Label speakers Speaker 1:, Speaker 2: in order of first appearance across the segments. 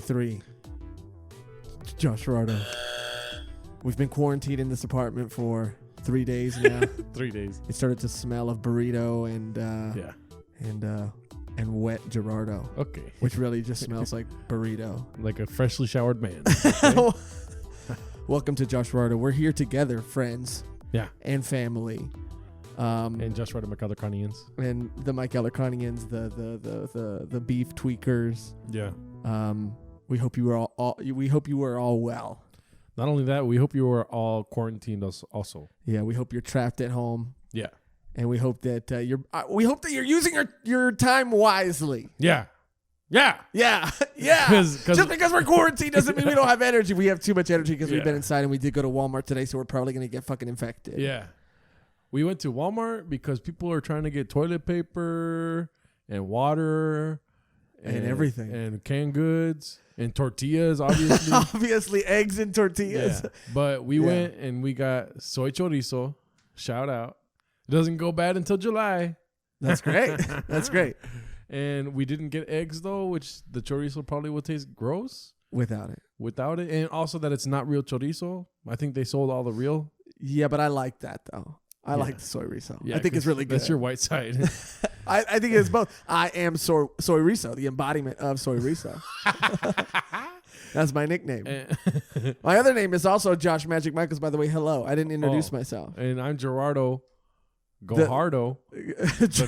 Speaker 1: 3. Joshrardo. We've been quarantined in this apartment for 3 days now.
Speaker 2: 3 days.
Speaker 1: It started to smell of burrito and wet Gerardo.
Speaker 2: Okay.
Speaker 1: Which really just smells like burrito.
Speaker 2: Like a freshly showered man. Okay.
Speaker 1: Welcome to Joshrardo. We're here together, friends.
Speaker 2: Yeah.
Speaker 1: And family.
Speaker 2: And Joshrardo McCullochanians.
Speaker 1: And the Mike Ellerconians, the beef tweakers.
Speaker 2: Yeah.
Speaker 1: We hope you were all well.
Speaker 2: Not only that, we hope you are all quarantined also.
Speaker 1: Yeah, we hope you're trapped at home.
Speaker 2: Yeah.
Speaker 1: And we hope that you're using your time wisely.
Speaker 2: Yeah. Yeah.
Speaker 1: Yeah. Yeah.
Speaker 2: Cause
Speaker 1: just because we're quarantined doesn't mean we don't have energy. We have too much energy because we've been inside, and we did go to Walmart today, so we're probably going to get fucking infected.
Speaker 2: Yeah. We went to Walmart because people are trying to get toilet paper and water
Speaker 1: and everything.
Speaker 2: And canned goods and tortillas, obviously.
Speaker 1: Obviously, eggs and tortillas.
Speaker 2: Yeah. But we went and we got soy chorizo. Shout out. It doesn't go bad until July.
Speaker 1: That's great. That's great.
Speaker 2: And we didn't get eggs, though, which the chorizo probably would taste gross.
Speaker 1: Without it. And
Speaker 2: also that it's not real chorizo. I think they sold all the real.
Speaker 1: Yeah, but I like that, though. I like the soy riso.
Speaker 2: Yeah,
Speaker 1: I think it's really good.
Speaker 2: That's your white side.
Speaker 1: I think it's both. I am soy riso, the embodiment of soy riso. That's my nickname. My other name is also Josh Magic Michaels, by the way. Hello. I didn't introduce myself.
Speaker 2: And I'm Gerardo Gohardo.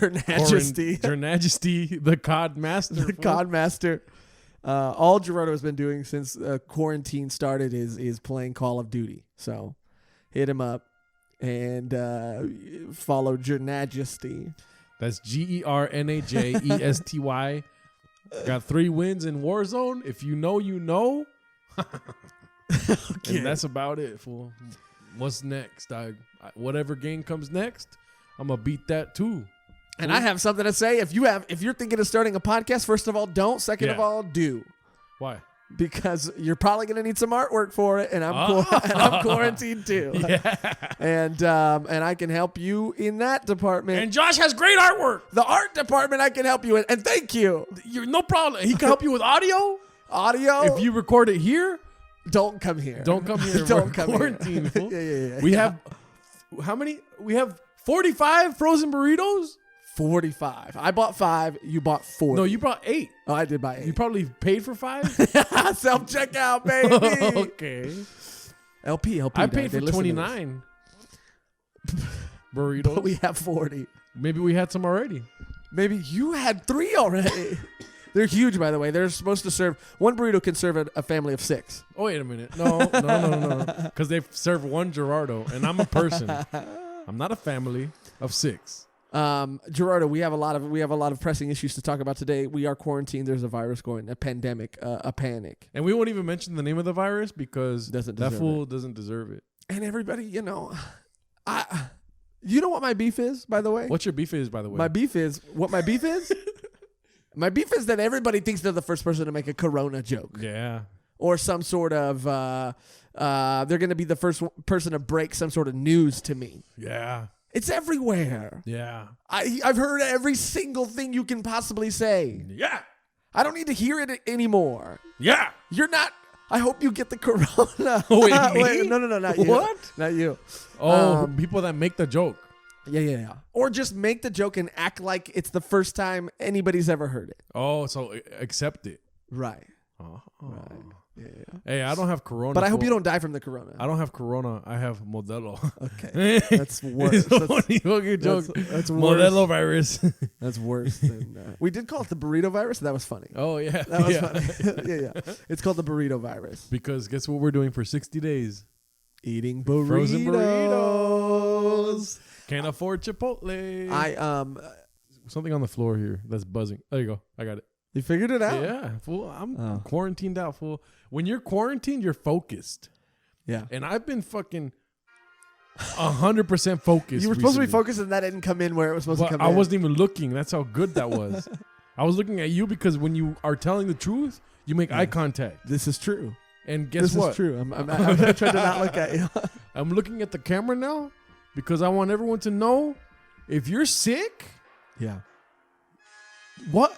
Speaker 1: Your Majesty.
Speaker 2: Your Majesty, the Cod Master.
Speaker 1: The Cod Master. All Gerardo has been doing since quarantine started is playing Call of Duty. So hit him up. And follow Your Majesty. That's
Speaker 2: GERNAJESTY. Got 3 wins in Warzone. If you know, you know. Okay. And that's about it, fool. What's next? Whatever game comes next, I'm gonna beat that too.
Speaker 1: And I have something to say. If you're thinking of starting a podcast, first of all, don't. Second of all, do.
Speaker 2: Why?
Speaker 1: Because you're probably going to need some artwork for it, and I'm quarantined too. Yeah. And I can help you in that department.
Speaker 2: And Josh has great artwork.
Speaker 1: The art department I can help you in, and thank you.
Speaker 2: You're no problem. He can help you with audio.
Speaker 1: Audio.
Speaker 2: If you record it here,
Speaker 1: don't come here.
Speaker 2: Don't come here.
Speaker 1: Don't come
Speaker 2: quarantine,
Speaker 1: here. Yeah.
Speaker 2: We have how many? We have 45 frozen burritos.
Speaker 1: 45. I bought 5. You bought 40.
Speaker 2: No, you bought 8.
Speaker 1: Oh, I did buy 8.
Speaker 2: You probably paid for 5?
Speaker 1: Self-checkout, baby.
Speaker 2: Okay.
Speaker 1: LP.
Speaker 2: I paid for 29 burritos.
Speaker 1: But we have 40.
Speaker 2: Maybe we had some already.
Speaker 1: Maybe you had 3 already. They're huge, by the way. They're supposed to serve... One burrito can serve a family of 6.
Speaker 2: Oh, wait a minute. No. Because they serve one Gerardo, and I'm a person. I'm not a family of 6.
Speaker 1: Gerardo, we have a lot of pressing issues to talk about today. We are quarantined. There's a virus going, a pandemic, a panic.
Speaker 2: And we won't even mention the name of the virus because that fool doesn't deserve it.
Speaker 1: And everybody, you know what my beef is, by the way?
Speaker 2: What's your beef is, by the way?
Speaker 1: My beef is that everybody thinks they're the first person to make a corona joke.
Speaker 2: Yeah.
Speaker 1: Or some sort of, they're going to be the first person to break some sort of news to me.
Speaker 2: Yeah.
Speaker 1: It's everywhere.
Speaker 2: Yeah.
Speaker 1: I've heard every single thing you can possibly say.
Speaker 2: Yeah.
Speaker 1: I don't need to hear it anymore.
Speaker 2: Yeah.
Speaker 1: You're not. I hope you get the corona.
Speaker 2: Wait,
Speaker 1: no, not you.
Speaker 2: What?
Speaker 1: Not you.
Speaker 2: Oh, people that make the joke.
Speaker 1: Yeah. Or just make the joke and act like it's the first time anybody's ever heard it.
Speaker 2: Oh, so accept it.
Speaker 1: Right.
Speaker 2: Oh.
Speaker 1: Right. Yeah.
Speaker 2: Hey, I don't have corona.
Speaker 1: But I hope you don't die from the corona.
Speaker 2: I don't have corona. I have Modelo.
Speaker 1: Okay. That's worse.
Speaker 2: That's joke.
Speaker 1: That's worse.
Speaker 2: Modelo virus.
Speaker 1: That's worse than... we did call it the burrito virus. That was funny.
Speaker 2: Oh, yeah.
Speaker 1: That was funny. Yeah. It's called the burrito virus.
Speaker 2: Because guess what we're doing for 60 days?
Speaker 1: Eating burritos.
Speaker 2: Frozen burritos. Can't afford Chipotle. Something on the floor here that's buzzing. There you go. I got it.
Speaker 1: You figured it out?
Speaker 2: Yeah, fool. I'm quarantined out, fool. When you're quarantined, you're focused.
Speaker 1: Yeah.
Speaker 2: And I've been fucking 100% focused.
Speaker 1: You were supposed to be focused and that didn't come in where it was supposed to come in.
Speaker 2: I wasn't even looking. That's how good that was. I was looking at you because when you are telling the truth, you make eye contact.
Speaker 1: This is true.
Speaker 2: And guess what?
Speaker 1: This is true. I'm trying to not look at you.
Speaker 2: I'm looking at the camera now because I want everyone to know if you're sick.
Speaker 1: Yeah.
Speaker 2: What?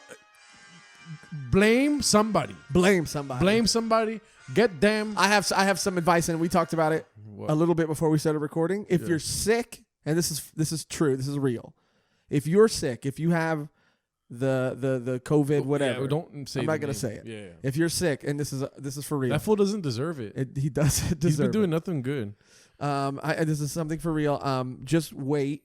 Speaker 2: blame somebody.
Speaker 1: Blame somebody.
Speaker 2: Blame somebody. Get them.
Speaker 1: I have some advice, and we talked about it a little bit before we started recording. If you're sick, and this is true, this is real. If you're sick, if you have the COVID, whatever,
Speaker 2: don't say.
Speaker 1: I'm not gonna say it. Yeah. If you're sick, and this is for real.
Speaker 2: That fool doesn't deserve it.
Speaker 1: He doesn't deserve.
Speaker 2: He's been doing nothing good.
Speaker 1: This is something for real. Just wait.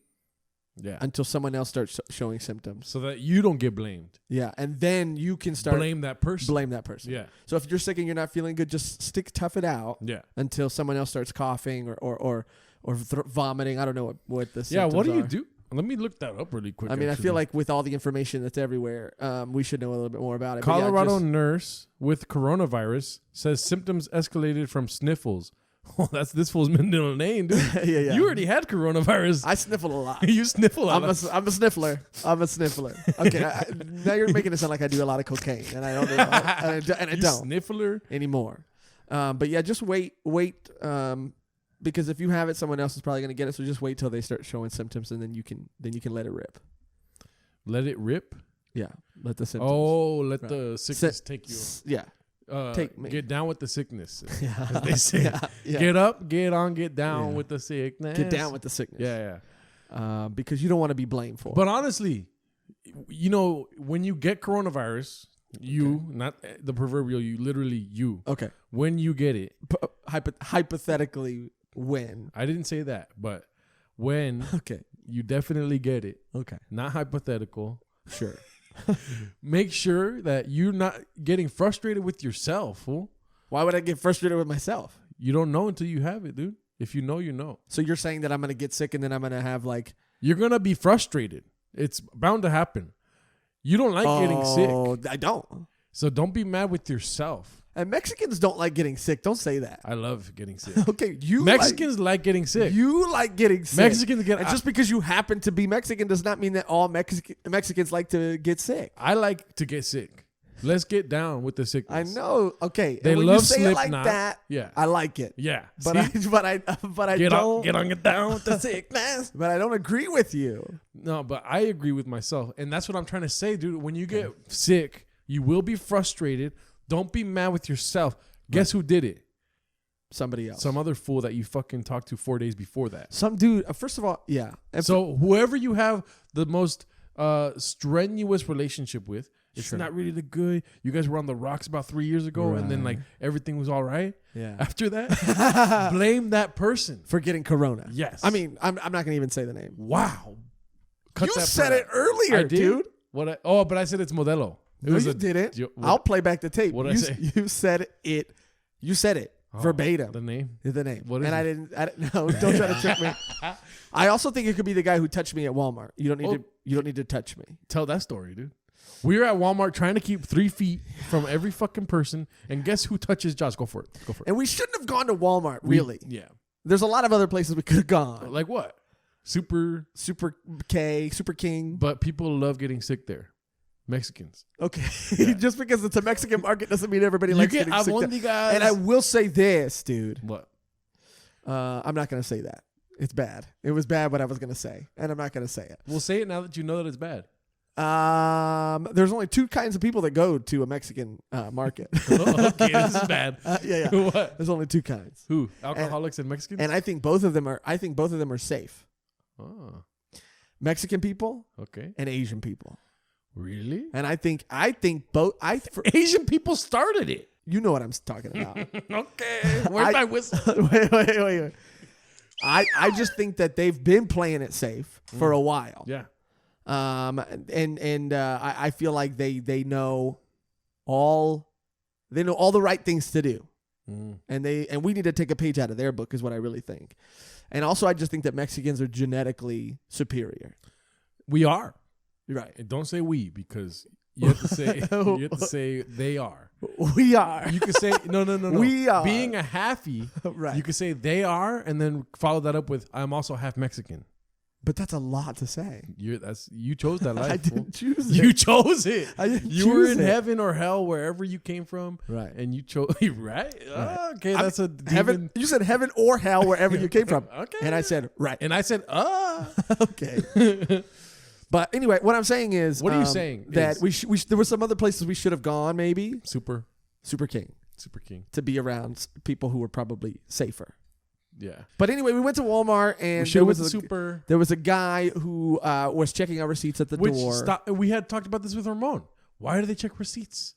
Speaker 2: Yeah.
Speaker 1: Until someone else starts showing symptoms,
Speaker 2: so that you don't get blamed.
Speaker 1: Yeah, and then you can start
Speaker 2: blame that person.
Speaker 1: Yeah. So if you're sick and you're not feeling good, just tough it out.
Speaker 2: Yeah.
Speaker 1: Until someone else starts coughing or vomiting. I don't know what the symptoms
Speaker 2: Yeah. What do you
Speaker 1: are.
Speaker 2: do? Let me look that up really quick.
Speaker 1: I mean, I feel like with all the information that's everywhere, we should know a little bit more about it.
Speaker 2: Colorado nurse with coronavirus says symptoms escalated from sniffles. Oh, that's this fool's middle name, dude.
Speaker 1: Yeah.
Speaker 2: You already had coronavirus.
Speaker 1: I sniffle a lot.
Speaker 2: You sniffle a lot.
Speaker 1: I'm a sniffler. Okay, now you're making it sound like I do a lot of cocaine, and I don't. I don't
Speaker 2: sniffler
Speaker 1: anymore. But yeah, just wait. Because if you have it, someone else is probably going to get it. So just wait till they start showing symptoms, and then you can let it rip.
Speaker 2: Let it rip.
Speaker 1: Yeah, let the symptoms.
Speaker 2: Oh, let the sickness take you.
Speaker 1: Yeah.
Speaker 2: Get down with the sickness.
Speaker 1: As
Speaker 2: they say. Yeah. Get up, get on, get down with the sickness.
Speaker 1: Get down with the sickness.
Speaker 2: Yeah.
Speaker 1: Because you don't want to be blamed for it.
Speaker 2: But honestly, when you get coronavirus, not the proverbial you, literally you.
Speaker 1: Okay.
Speaker 2: When you get it.
Speaker 1: Hypothetically, when.
Speaker 2: I didn't say that, but when you definitely get it.
Speaker 1: Okay.
Speaker 2: Not hypothetical.
Speaker 1: Sure.
Speaker 2: Make sure that you're not getting frustrated with yourself, fool.
Speaker 1: Why would I get frustrated with myself?
Speaker 2: You don't know until you have it, dude. If you know, you know.
Speaker 1: So you're saying that I'm going to get sick and then I'm going to have
Speaker 2: You're going to be frustrated. It's bound to happen. You don't like getting sick.
Speaker 1: Oh, I don't.
Speaker 2: So don't be mad with yourself.
Speaker 1: And Mexicans don't like getting sick. Don't say that.
Speaker 2: I love getting sick.
Speaker 1: Okay,
Speaker 2: Mexicans like getting sick.
Speaker 1: You like getting sick.
Speaker 2: Mexicans get.
Speaker 1: And just because you happen to be Mexican does not mean that all Mexicans like to get sick.
Speaker 2: I like to get sick. Let's get down with the sickness.
Speaker 1: I know. Okay,
Speaker 2: they
Speaker 1: and when
Speaker 2: love
Speaker 1: you say
Speaker 2: Slipknot.
Speaker 1: it like that.
Speaker 2: Yeah,
Speaker 1: I like it.
Speaker 2: Yeah,
Speaker 1: but I
Speaker 2: get
Speaker 1: don't
Speaker 2: get down with the sickness.
Speaker 1: But I don't agree with you.
Speaker 2: No, but I agree with myself, and that's what I'm trying to say, dude. When you get sick, you will be frustrated. Don't be mad with yourself. Guess who did it?
Speaker 1: Somebody else.
Speaker 2: Some other fool that you fucking talked to 4 days before that.
Speaker 1: Some dude. First of all, yeah.
Speaker 2: And so whoever you have the most strenuous relationship with, it's not really the good. You guys were on the rocks about 3 years ago, and then everything was all right.
Speaker 1: Yeah.
Speaker 2: After that, blame that person
Speaker 1: for getting corona.
Speaker 2: Yes.
Speaker 1: I mean, I'm not gonna even say the name.
Speaker 2: Wow.
Speaker 1: You said it earlier,
Speaker 2: I did?
Speaker 1: dude.
Speaker 2: But I said it's Modelo.
Speaker 1: You didn't. I'll play back the tape.
Speaker 2: What did I say?
Speaker 1: You said it. You said it verbatim.
Speaker 2: The name.
Speaker 1: The name.
Speaker 2: What is
Speaker 1: and
Speaker 2: it?
Speaker 1: I didn't. No, don't try to trick me. I also think it could be the guy who touched me at Walmart. You don't need to touch me.
Speaker 2: Tell that story, dude. We were at Walmart trying to keep 3 feet from every fucking person, and guess who touches Josh? Go for it.
Speaker 1: And we shouldn't have gone to Walmart. Really?
Speaker 2: Yeah.
Speaker 1: There's a lot of other places we could have gone.
Speaker 2: Like what? Super
Speaker 1: K, Super King.
Speaker 2: But people love getting sick there. Mexicans.
Speaker 1: Okay. Yeah. Just because it's a Mexican market doesn't mean everybody likes getting sick there. And I will say this, dude.
Speaker 2: What?
Speaker 1: I'm not going to say that. It's bad. It was bad what I was going to say, and I'm not going to say it.
Speaker 2: We'll say it now that you know that it's bad.
Speaker 1: There's only 2 kinds of people that go to a Mexican market.
Speaker 2: Okay, this is bad.
Speaker 1: Yeah.
Speaker 2: What?
Speaker 1: There's only 2 kinds.
Speaker 2: Who? Alcoholics and Mexicans?
Speaker 1: And I think both of them are safe.
Speaker 2: Oh.
Speaker 1: Mexican people,
Speaker 2: and
Speaker 1: Asian people.
Speaker 2: Really?
Speaker 1: And I think both.
Speaker 2: Asian people started it.
Speaker 1: You know what I'm talking about.
Speaker 2: Okay. Where's my whistle?
Speaker 1: Wait. I just think that they've been playing it safe for a while.
Speaker 2: Yeah.
Speaker 1: I feel like they know all the right things to do. And we need to take a page out of their book is what I really think. And also I just think that Mexicans are genetically superior.
Speaker 2: We are.
Speaker 1: You're right.
Speaker 2: And don't say we because you have to say they are.
Speaker 1: We are.
Speaker 2: You could say no.
Speaker 1: We are.
Speaker 2: Being a halfie,
Speaker 1: right.
Speaker 2: You could say they are and then follow that up with I'm also half Mexican.
Speaker 1: But that's a lot to say.
Speaker 2: You chose that life.
Speaker 1: I didn't choose it.
Speaker 2: You chose it.
Speaker 1: I didn't
Speaker 2: you were in heaven or hell, wherever you came from.
Speaker 1: Right.
Speaker 2: And you chose right? Oh, okay, that's a
Speaker 1: heaven. You said heaven or hell, wherever you came from.
Speaker 2: Okay.
Speaker 1: And I said, right.
Speaker 2: And I said,
Speaker 1: okay. But anyway, what I'm saying is,
Speaker 2: What are you saying?
Speaker 1: That there were some other places we should have gone, maybe.
Speaker 2: Super
Speaker 1: King,
Speaker 2: to
Speaker 1: be around people who were probably safer.
Speaker 2: Yeah.
Speaker 1: But anyway, we went to Walmart and there was a guy who was checking our receipts at the door.
Speaker 2: We had talked about this with Ramon. Why do they check receipts?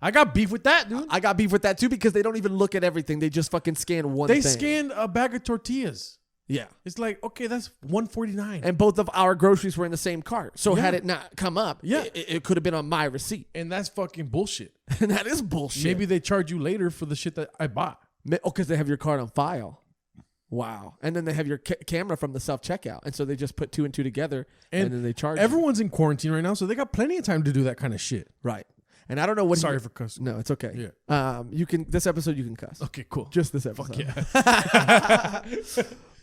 Speaker 2: I got beef with that, dude.
Speaker 1: I got beef with that too because they don't even look at everything. They just fucking scan one thing.
Speaker 2: They scanned a bag of tortillas.
Speaker 1: Yeah.
Speaker 2: It's like, okay, that's $1.49.
Speaker 1: And both of our groceries were in the same cart. So had it not come up, it could have been on my receipt.
Speaker 2: And that's fucking bullshit.
Speaker 1: And that is bullshit.
Speaker 2: Maybe they charge you later for the shit that I bought.
Speaker 1: Oh, because they have your card on file. Wow. And then they have your camera from the self-checkout. And so they just put 2 and 2 together and then they charge
Speaker 2: everyone's in quarantine right now, so they got plenty of time to do that kind of shit.
Speaker 1: Right. And I don't know what.
Speaker 2: Sorry for cussing.
Speaker 1: No, it's okay. Yeah. You can. This episode you can cuss.
Speaker 2: Okay, cool.
Speaker 1: Just this episode.
Speaker 2: Fuck yeah.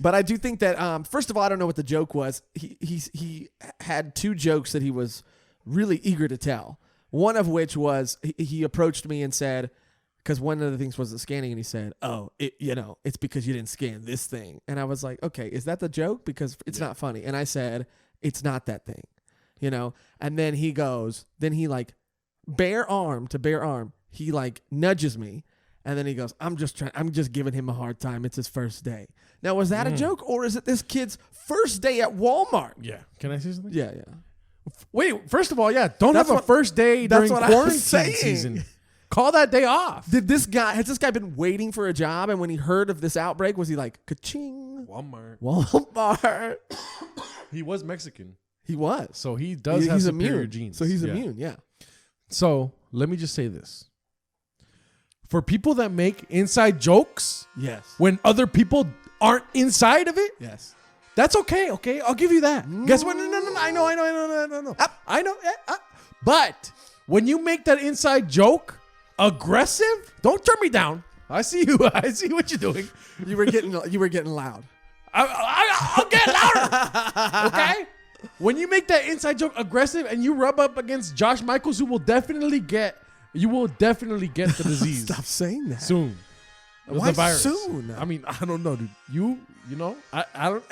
Speaker 1: But I do think that first of all, I don't know what the joke was. He had 2 jokes that he was really eager to tell. One of which was he approached me and said, because one of the things was the scanning, and he said, "Oh, it's because you didn't scan this thing." And I was like, "Okay, is that the joke? Because it's not funny." And I said, "It's not that thing," And then he goes, like. Bare arm, he like nudges me, and then he goes, I'm just giving him a hard time. It's his first day. Now, was that a joke, or is it this kid's first day at Walmart?
Speaker 2: Yeah. Can I say something?
Speaker 1: Yeah.
Speaker 2: Wait, first of all, don't have a first day during quarantine season. Call that day off.
Speaker 1: Has this guy been waiting for a job, and when he heard of this outbreak, was he like, ka-ching?
Speaker 2: Walmart. He was Mexican.
Speaker 1: He was.
Speaker 2: So he does have superior
Speaker 1: immune.
Speaker 2: genes.
Speaker 1: So he's immune, yeah.
Speaker 2: So let me just say this. For people that make inside jokes,
Speaker 1: yes,
Speaker 2: when other people aren't inside of it,
Speaker 1: yes,
Speaker 2: that's okay. Okay, I'll give you that. Guess what? No. I know. I know. But when you make that inside joke aggressive, don't turn me down. I see you. I see what you're doing.
Speaker 1: You were getting loud.
Speaker 2: I'll get louder. Okay. When you make that inside joke aggressive and you rub up against Josh Michaels, you will definitely get the disease.
Speaker 1: Stop saying that.
Speaker 2: Soon.
Speaker 1: Why soon?
Speaker 2: I mean, I don't know, dude. You know? I don't.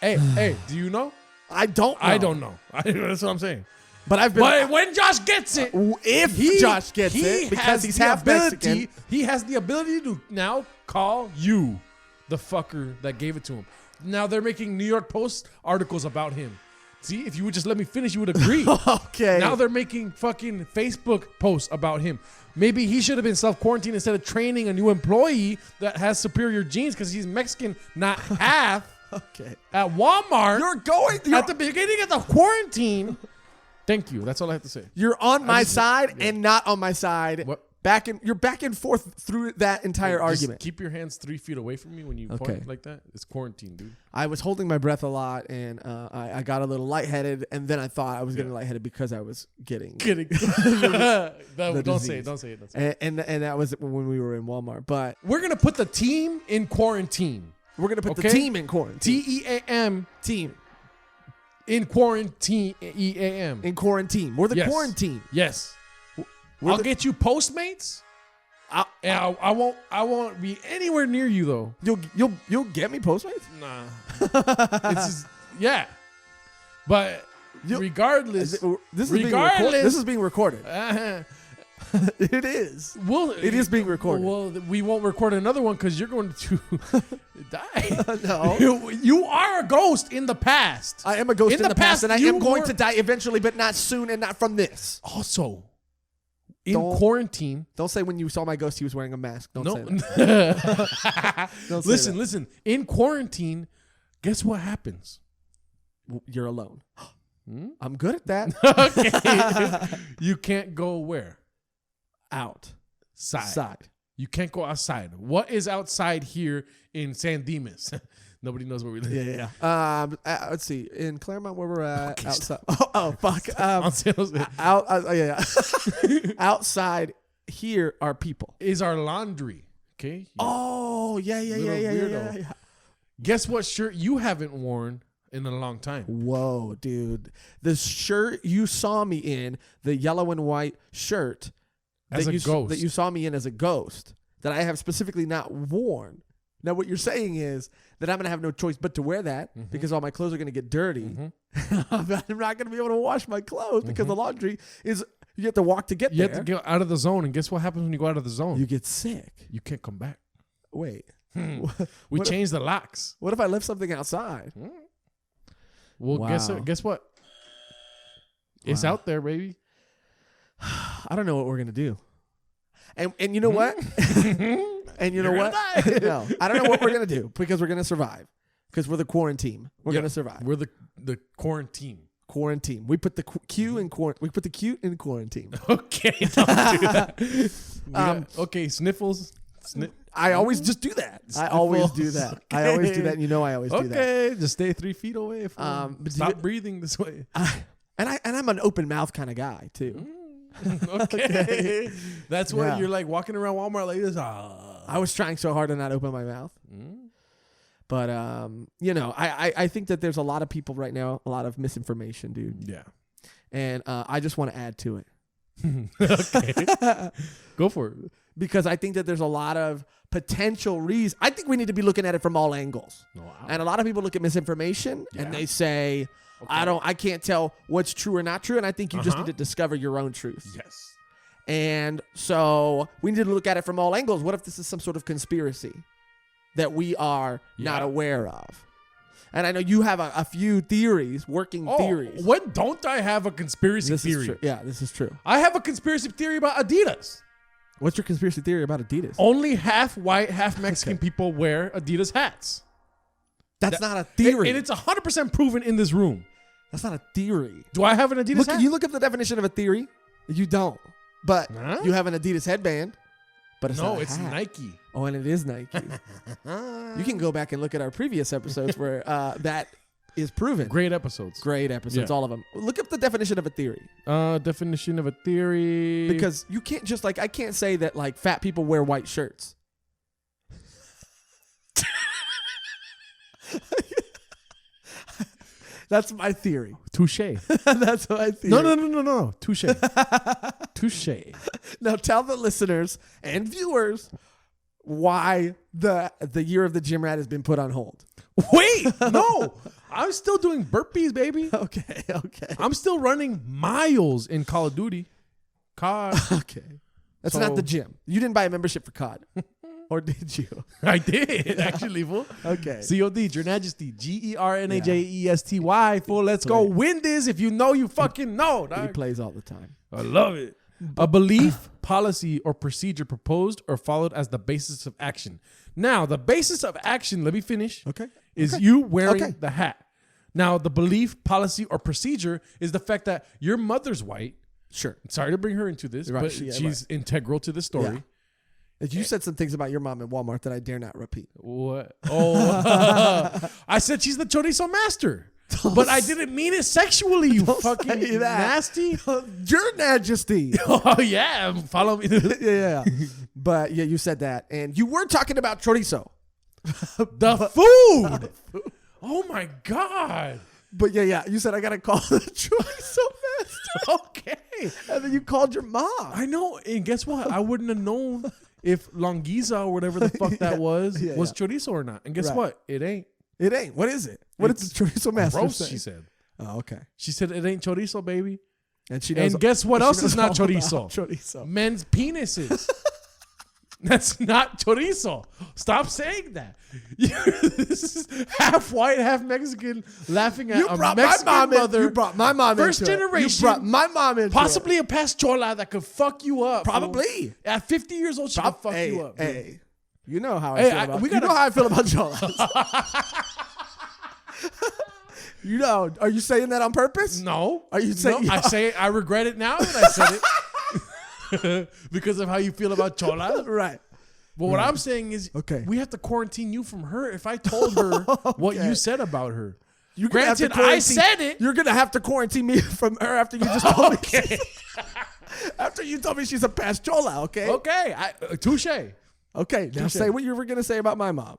Speaker 2: Hey, do you know?
Speaker 1: I don't know.
Speaker 2: I don't know. That's what I'm saying.
Speaker 1: But
Speaker 2: when Josh gets it,
Speaker 1: Josh gets it, because he's half Mexican,
Speaker 2: he has the ability to now call you the fucker that gave it to him. Now they're making New York Post articles about him. See, if you would just let me finish, you would agree.
Speaker 1: Okay.
Speaker 2: Now they're making fucking Facebook posts about him. Maybe he should have been self-quarantined instead of training a new employee that has superior genes because he's Mexican, not half.
Speaker 1: Okay.
Speaker 2: At Walmart.
Speaker 1: You're
Speaker 2: at the beginning of the quarantine. Thank you. That's all I have to say.
Speaker 1: You're on my side and not on my side.
Speaker 2: What?
Speaker 1: You're back and forth through that entire argument.
Speaker 2: Keep your hands 3 feet away from me when you point like that. It's quarantine, dude.
Speaker 1: I was holding my breath a lot, and I got a little lightheaded, and then I thought I was getting lightheaded because I was getting.
Speaker 2: Don't say it.
Speaker 1: And that was when we were in Walmart. But
Speaker 2: we're gonna put the team in quarantine.
Speaker 1: We're gonna put the team in quarantine.
Speaker 2: TEAM
Speaker 1: team.
Speaker 2: In quarantine. EAM.
Speaker 1: In quarantine. We're the quarantine.
Speaker 2: Yes. I'll get you Postmates. I won't be anywhere near you though.
Speaker 1: You'll get me Postmates?
Speaker 2: Nah. But regardless,
Speaker 1: this is being recorded. It is. It is being recorded.
Speaker 2: Well, we won't record another one because you're going to die.
Speaker 1: No.
Speaker 2: You are a ghost in the past.
Speaker 1: I am a ghost in the past, and I am going to die eventually, but not soon and not from this.
Speaker 2: Also, in quarantine.
Speaker 1: Don't say when you saw my ghost he was wearing a mask. Don't say
Speaker 2: that.
Speaker 1: Don't
Speaker 2: listen. In quarantine, guess what happens?
Speaker 1: You're alone. I'm good at that.
Speaker 2: Okay. You can't go where?
Speaker 1: Outside.
Speaker 2: You can't go outside. What is outside here in San Dimas? Nobody knows where we live.
Speaker 1: Yeah. Let's see. In Claremont, where we're at,
Speaker 2: okay,
Speaker 1: outside. Oh, fuck. Outside here are people.
Speaker 2: Is our laundry. Okay.
Speaker 1: Oh, yeah.
Speaker 2: Guess what shirt you haven't worn in a long time?
Speaker 1: Whoa, dude. The shirt you saw me in, the yellow and white shirt
Speaker 2: as a ghost
Speaker 1: that you saw me in as a ghost, that I have specifically not worn. Now, what you're saying is that I'm going to have no choice but to wear that because all my clothes are going to get dirty. I'm not going to be able to wash my clothes because the laundry is, you have to walk to get there.
Speaker 2: You have to get out of the zone. And guess what happens when you go out of the zone?
Speaker 1: You get sick.
Speaker 2: You can't come back.
Speaker 1: Wait.
Speaker 2: We changed the locks.
Speaker 1: What if I left something outside?
Speaker 2: Well,
Speaker 1: Wow.
Speaker 2: guess what? It's out there, baby.
Speaker 1: I don't know what we're going to do. And you know what? And you know
Speaker 2: You're
Speaker 1: what?
Speaker 2: gonna die.
Speaker 1: No, I don't know what we're going to do because we're going to survive. Because we're the quarantine. We're
Speaker 2: Yep.
Speaker 1: going to survive.
Speaker 2: We're the quarantine.
Speaker 1: Quarantine. We put the Q in quarantine. We put the Q in quarantine.
Speaker 2: Okay, don't do that. Okay, sniffles.
Speaker 1: I always just do that. I always do that. I always do that. And you know I always do that.
Speaker 2: Okay, just stay 3 feet away.
Speaker 1: But
Speaker 2: Stop breathing this way.
Speaker 1: And I'm an open mouth kind of guy too.
Speaker 2: Okay. That's why
Speaker 1: Yeah.
Speaker 2: you're like walking around Walmart like this.
Speaker 1: I was trying so hard to not open my mouth. But I think that there's a lot of people right now, a lot of misinformation, dude.
Speaker 2: Yeah.
Speaker 1: And I just want to add to it.
Speaker 2: Okay. Go for it.
Speaker 1: Because I think that there's a lot of potential reasons. I think we need to be looking at it from all angles.
Speaker 2: Wow.
Speaker 1: And a lot of people look at misinformation and they say, I can't tell what's true or not true. And I think you just need to discover your own truth.
Speaker 2: Yes.
Speaker 1: And so we need to look at it from all angles. What if this is some sort of conspiracy that we are not aware of? And I know you have a few theories, working theories.
Speaker 2: When don't I have a conspiracy
Speaker 1: This
Speaker 2: theory?
Speaker 1: is true. Yeah, this is true.
Speaker 2: I have a conspiracy theory about Adidas.
Speaker 1: What's your conspiracy theory about Adidas?
Speaker 2: Only half white, half Mexican people wear Adidas hats.
Speaker 1: That's not a theory.
Speaker 2: And it's 100% proven in this room.
Speaker 1: That's not a theory.
Speaker 2: Do I have an Adidas hat?
Speaker 1: You look up the definition of a theory. You don't. But
Speaker 2: Huh?
Speaker 1: you have an Adidas headband. But it's not a
Speaker 2: it's
Speaker 1: hat.
Speaker 2: Nike.
Speaker 1: Oh, and it is Nike. You can go back and look at our previous episodes where that is proven.
Speaker 2: Great episodes.
Speaker 1: Great episodes,
Speaker 2: Yeah.
Speaker 1: all of them. Look up the definition of a theory.
Speaker 2: Definition of a theory.
Speaker 1: Because you can't just I can't say that fat people wear white shirts. That's my theory.
Speaker 2: Touche.
Speaker 1: That's my theory.
Speaker 2: No. Touche. Touche.
Speaker 1: Now tell the listeners and viewers why the year of the gym rat has been put on hold.
Speaker 2: Wait, no. I'm still doing burpees, baby.
Speaker 1: Okay.
Speaker 2: I'm still running miles in Call of Duty. COD.
Speaker 1: Okay. That's not the gym. You didn't buy a membership for COD. Or did you?
Speaker 2: I did, actually, fool.
Speaker 1: Okay.
Speaker 2: COD, Your Majesty. GERNAJESTY, fool. Let's go win this. If you know, you fucking know.
Speaker 1: He
Speaker 2: Dog.
Speaker 1: plays all the time.
Speaker 2: I love it. A belief, policy, or procedure proposed or followed as the basis of action. Now, the basis of action, let me finish,
Speaker 1: Okay.
Speaker 2: is you wearing the hat. Now, the belief, policy, or procedure is the fact that your mother's white.
Speaker 1: Sure.
Speaker 2: Sorry to bring her into this,
Speaker 1: Right,
Speaker 2: but
Speaker 1: she's
Speaker 2: she's integral to the story.
Speaker 1: Yeah. You said some things about your mom at Walmart that I dare not repeat.
Speaker 2: What? Oh, I said she's the chorizo master. But I didn't mean it sexually, you fucking
Speaker 1: say that.
Speaker 2: nasty.
Speaker 1: Your Majesty.
Speaker 2: Oh, yeah. Follow me.
Speaker 1: Yeah. But yeah, you said that. And you were talking about chorizo.
Speaker 2: The food. Oh, my God.
Speaker 1: But yeah. You said I got to call the chorizo master.
Speaker 2: Okay.
Speaker 1: And then you called your mom.
Speaker 2: I know. And guess what? I wouldn't have known if Longiza or whatever the fuck that was chorizo or not. And guess
Speaker 1: Right.
Speaker 2: what? It ain't.
Speaker 1: It ain't. What is it? What did the chorizo master
Speaker 2: Gross,
Speaker 1: say?
Speaker 2: she said.
Speaker 1: Oh, okay.
Speaker 2: She said it ain't chorizo, baby.
Speaker 1: And she knows.
Speaker 2: And guess what
Speaker 1: she
Speaker 2: else
Speaker 1: knows
Speaker 2: is not
Speaker 1: all about
Speaker 2: chorizo?
Speaker 1: Chorizo.
Speaker 2: Men's penises. That's not chorizo. Stop saying that. This is half white, half Mexican, laughing at a Mexican mother.
Speaker 1: You brought my mom
Speaker 2: First
Speaker 1: into
Speaker 2: generation.
Speaker 1: it. You brought my mom into
Speaker 2: Possibly a past chola that could fuck you up.
Speaker 1: Probably.
Speaker 2: Fool. At 50 years old, she could fuck
Speaker 1: hey,
Speaker 2: you up. dude.
Speaker 1: Hey, you know how I
Speaker 2: Hey,
Speaker 1: feel about
Speaker 2: we
Speaker 1: you
Speaker 2: gotta-
Speaker 1: know how I feel about cholas. You know, are you saying that on purpose?
Speaker 2: No.
Speaker 1: Are you saying-
Speaker 2: No, I regret it now that I said it. Because of how you feel about chola.
Speaker 1: Right.
Speaker 2: But what I'm saying is,
Speaker 1: Okay.
Speaker 2: we have to quarantine you from her. If I told her what you said about her,
Speaker 1: You're gonna have to
Speaker 2: granted, I
Speaker 1: quarantine-
Speaker 2: said it.
Speaker 1: You're gonna have to quarantine me from her after you just told me. After you told me she's a pastola, okay?
Speaker 2: Okay, touche.
Speaker 1: Okay, now
Speaker 2: Touche.
Speaker 1: say what you were gonna say about my mom.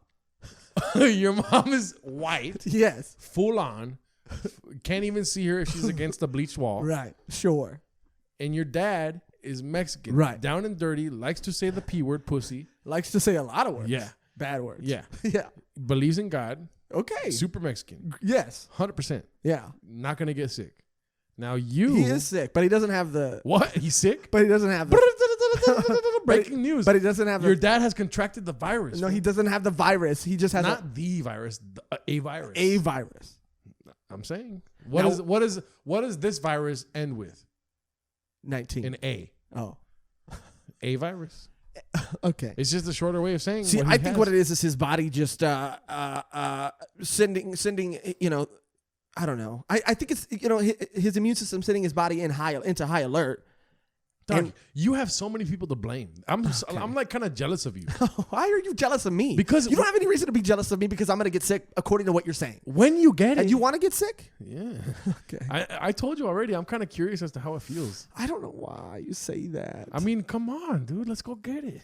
Speaker 2: Your mom is white,
Speaker 1: Yes.
Speaker 2: full on. Can't even see her if she's against the bleached wall.
Speaker 1: Right. Sure.
Speaker 2: And your dad is Mexican,
Speaker 1: Right.
Speaker 2: down and dirty, likes to say the P word, pussy.
Speaker 1: Likes to say a lot of words.
Speaker 2: Yeah.
Speaker 1: Bad words.
Speaker 2: Yeah.
Speaker 1: Yeah.
Speaker 2: Believes in God.
Speaker 1: Okay.
Speaker 2: Super Mexican.
Speaker 1: Yes.
Speaker 2: 100%.
Speaker 1: Yeah.
Speaker 2: Not going to get sick. Now you.
Speaker 1: He is sick, but he doesn't have the.
Speaker 2: What? He's sick?
Speaker 1: But he doesn't have the.
Speaker 2: Breaking news.
Speaker 1: But he doesn't have
Speaker 2: Your
Speaker 1: the.
Speaker 2: dad has contracted the virus.
Speaker 1: No, he doesn't have the virus. He just has
Speaker 2: Not the virus, a virus.
Speaker 1: a virus.
Speaker 2: I'm saying.
Speaker 1: Now-
Speaker 2: What does this virus end with?
Speaker 1: 19.
Speaker 2: An A.
Speaker 1: Oh.
Speaker 2: A virus.
Speaker 1: Okay.
Speaker 2: It's just a shorter way of saying.
Speaker 1: See,
Speaker 2: what
Speaker 1: I think what it is his body just sending I don't know. I think it's his immune system sending his body into high alert.
Speaker 2: Dog,
Speaker 1: And-
Speaker 2: you have so many people to blame. I'm like kind of jealous of you.
Speaker 1: Why are you jealous of me?
Speaker 2: Because
Speaker 1: you don't have any reason to be jealous of me because I'm gonna get sick according to what you're saying.
Speaker 2: When you get
Speaker 1: And
Speaker 2: it,
Speaker 1: you want to get sick?
Speaker 2: yeah.
Speaker 1: Okay.
Speaker 2: I told you already. I'm kind of curious as to how it feels.
Speaker 1: I don't know why you say that.
Speaker 2: I mean, come on, dude. Let's go get it.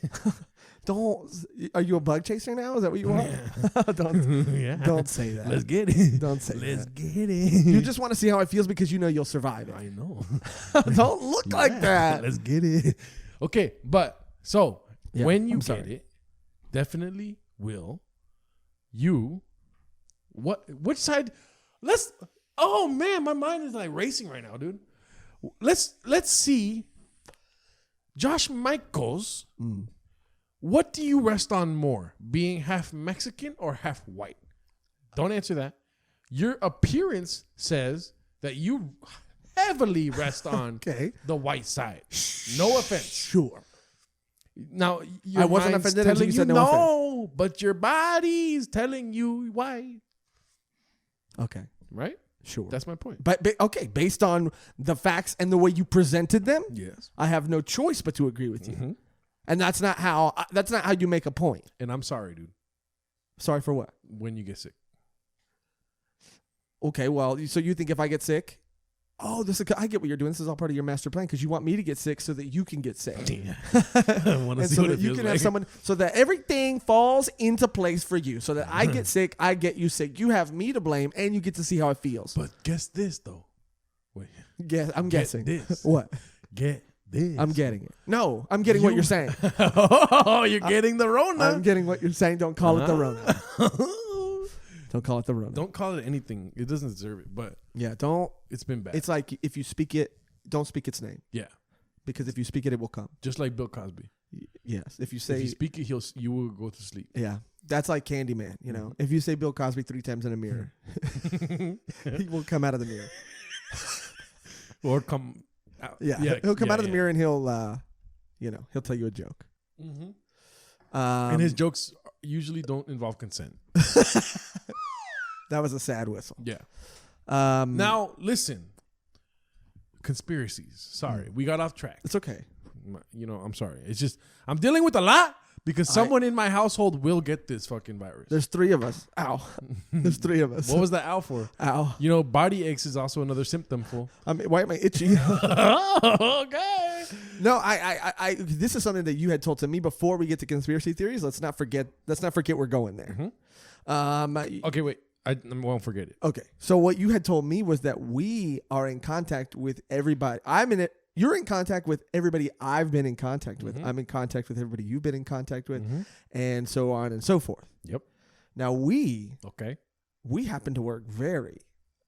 Speaker 1: Don't. Are you a bug chaser now? Is that what you want? don't.
Speaker 2: Yeah.
Speaker 1: Don't say that.
Speaker 2: Let's get it.
Speaker 1: Don't say
Speaker 2: Let's
Speaker 1: that.
Speaker 2: get it.
Speaker 1: You just want to see how it feels because you know you'll survive it.
Speaker 2: I know.
Speaker 1: Don't look like that.
Speaker 2: Let's get it. Okay, but so
Speaker 1: Yeah,
Speaker 2: when you
Speaker 1: I'm
Speaker 2: get
Speaker 1: sorry.
Speaker 2: it, definitely will you which side let's oh man, my mind is like racing right now, dude. Let's see Josh Michaels. What do you rest on more? Being half Mexican or half white? Don't answer that. Your appearance says that you heavily rest on
Speaker 1: Okay.
Speaker 2: the white side. No offense.
Speaker 1: Sure.
Speaker 2: Now, your
Speaker 1: I wasn't
Speaker 2: mind's
Speaker 1: offended until
Speaker 2: telling
Speaker 1: you
Speaker 2: you
Speaker 1: said no
Speaker 2: no, but your body's telling you why.
Speaker 1: Okay.
Speaker 2: Right?
Speaker 1: Sure.
Speaker 2: That's my point.
Speaker 1: But okay, based on the facts and the way you presented them,
Speaker 2: Yes.
Speaker 1: I have no choice but to agree with you. And that's not how you make a point.
Speaker 2: And I'm sorry, dude,
Speaker 1: Sorry for what?
Speaker 2: when you get sick.
Speaker 1: Okay, well, so you think if I get sick, I get what you're doing. This is all part of your master plan because you want me to get sick so that you can get sick.
Speaker 2: I want to
Speaker 1: And
Speaker 2: see
Speaker 1: so
Speaker 2: what
Speaker 1: that
Speaker 2: it
Speaker 1: you
Speaker 2: feels
Speaker 1: can
Speaker 2: like.
Speaker 1: have someone, so that everything falls into place for you. So that I get sick, I get you sick. You have me to blame, and you get to see how it feels.
Speaker 2: But guess this, though. Wait.
Speaker 1: I'm guessing.
Speaker 2: this.
Speaker 1: What?
Speaker 2: Get this.
Speaker 1: I'm getting it. No, I'm getting what you're saying.
Speaker 2: Oh, you're getting the Rona.
Speaker 1: I'm getting what you're saying. Don't call it the Rona. Don't call it the Rona.
Speaker 2: Don't call it anything. It doesn't deserve it, but
Speaker 1: Yeah, don't.
Speaker 2: it's been bad.
Speaker 1: It's like if you speak it, don't speak its name.
Speaker 2: Yeah.
Speaker 1: Because if you speak it, it will come.
Speaker 2: Just like Bill Cosby.
Speaker 1: Yes. If you
Speaker 2: If
Speaker 1: say,
Speaker 2: you speak it, you will go to sleep.
Speaker 1: yeah, that's like Candyman. You know, if you say Bill Cosby 3 times in a mirror, he will come out of the mirror.
Speaker 2: Or come out.
Speaker 1: Yeah, he'll come out of the mirror and he'll tell you a joke.
Speaker 2: And his jokes usually don't involve consent.
Speaker 1: That was a sad whistle.
Speaker 2: Yeah.
Speaker 1: Now
Speaker 2: Now, listen. Conspiracies. Sorry. We got off track.
Speaker 1: it's okay.
Speaker 2: I'm sorry. It's just, I'm dealing with a lot because someone in my household will get this fucking virus.
Speaker 1: There's 3 of us. Ow. There's 3 of us.
Speaker 2: What was the owl for?
Speaker 1: Ow.
Speaker 2: Body aches is also another symptom, fool.
Speaker 1: Why am I itchy?
Speaker 2: Okay.
Speaker 1: No, I this is something that you had told to me before we get to conspiracy theories. Let's not forget we're going there.
Speaker 2: Okay, wait. I won't forget it.
Speaker 1: Okay. So what you had told me was that we are in contact with everybody. You're in contact with everybody I've been in contact with. I'm in contact with everybody you've been in contact with, and so on and so forth.
Speaker 2: Yep.
Speaker 1: Now we happen to work very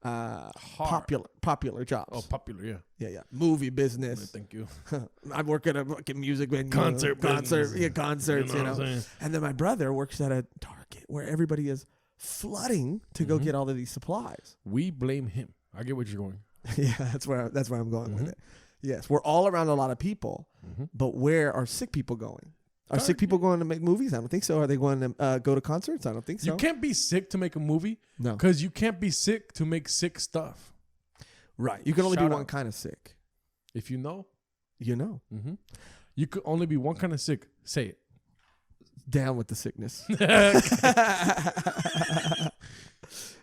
Speaker 1: popular jobs.
Speaker 2: Oh, popular, yeah.
Speaker 1: Yeah. Movie business.
Speaker 2: Thank you.
Speaker 1: I work at a fucking music venue.
Speaker 2: Concert
Speaker 1: concerts,
Speaker 2: You know what I'm saying?
Speaker 1: And then my brother works at a Target where everybody is flooding to go get all of these supplies.
Speaker 2: We blame him. I get what you're going.
Speaker 1: Yeah, that's where I'm going with it. Yes, we're all around a lot of people, but where are sick people going? Are sick people going to make movies? I don't think so. Are they going to go to concerts? I don't think so.
Speaker 2: You can't be sick to make a movie.
Speaker 1: No.
Speaker 2: Because you can't be sick to make sick stuff.
Speaker 1: Right. You can only be
Speaker 2: Shout
Speaker 1: one
Speaker 2: out.
Speaker 1: kind of sick.
Speaker 2: If you know.
Speaker 1: You know.
Speaker 2: You could only be one kind of sick. Say it.
Speaker 1: Down with the sickness.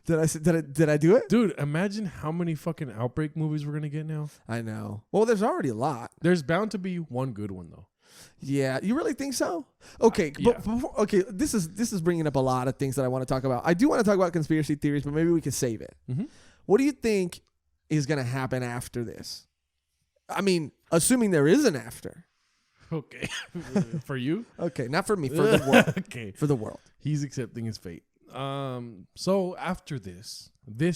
Speaker 1: Did I do it?
Speaker 2: Dude, imagine how many fucking Outbreak movies we're going to get now.
Speaker 1: I know. Well, there's already a lot.
Speaker 2: There's bound to be one good one, though.
Speaker 1: Yeah, you really think so? Okay,
Speaker 2: yeah.
Speaker 1: but okay. This is bringing up a lot of things that I want to talk about. I do want to talk about conspiracy theories, but maybe we can save it. What do you think is going to happen after this? I mean, assuming there is an after.
Speaker 2: Okay. For you?
Speaker 1: Okay, not for me, for the world.
Speaker 2: Okay.
Speaker 1: For the world.
Speaker 2: He's accepting his fate. So after this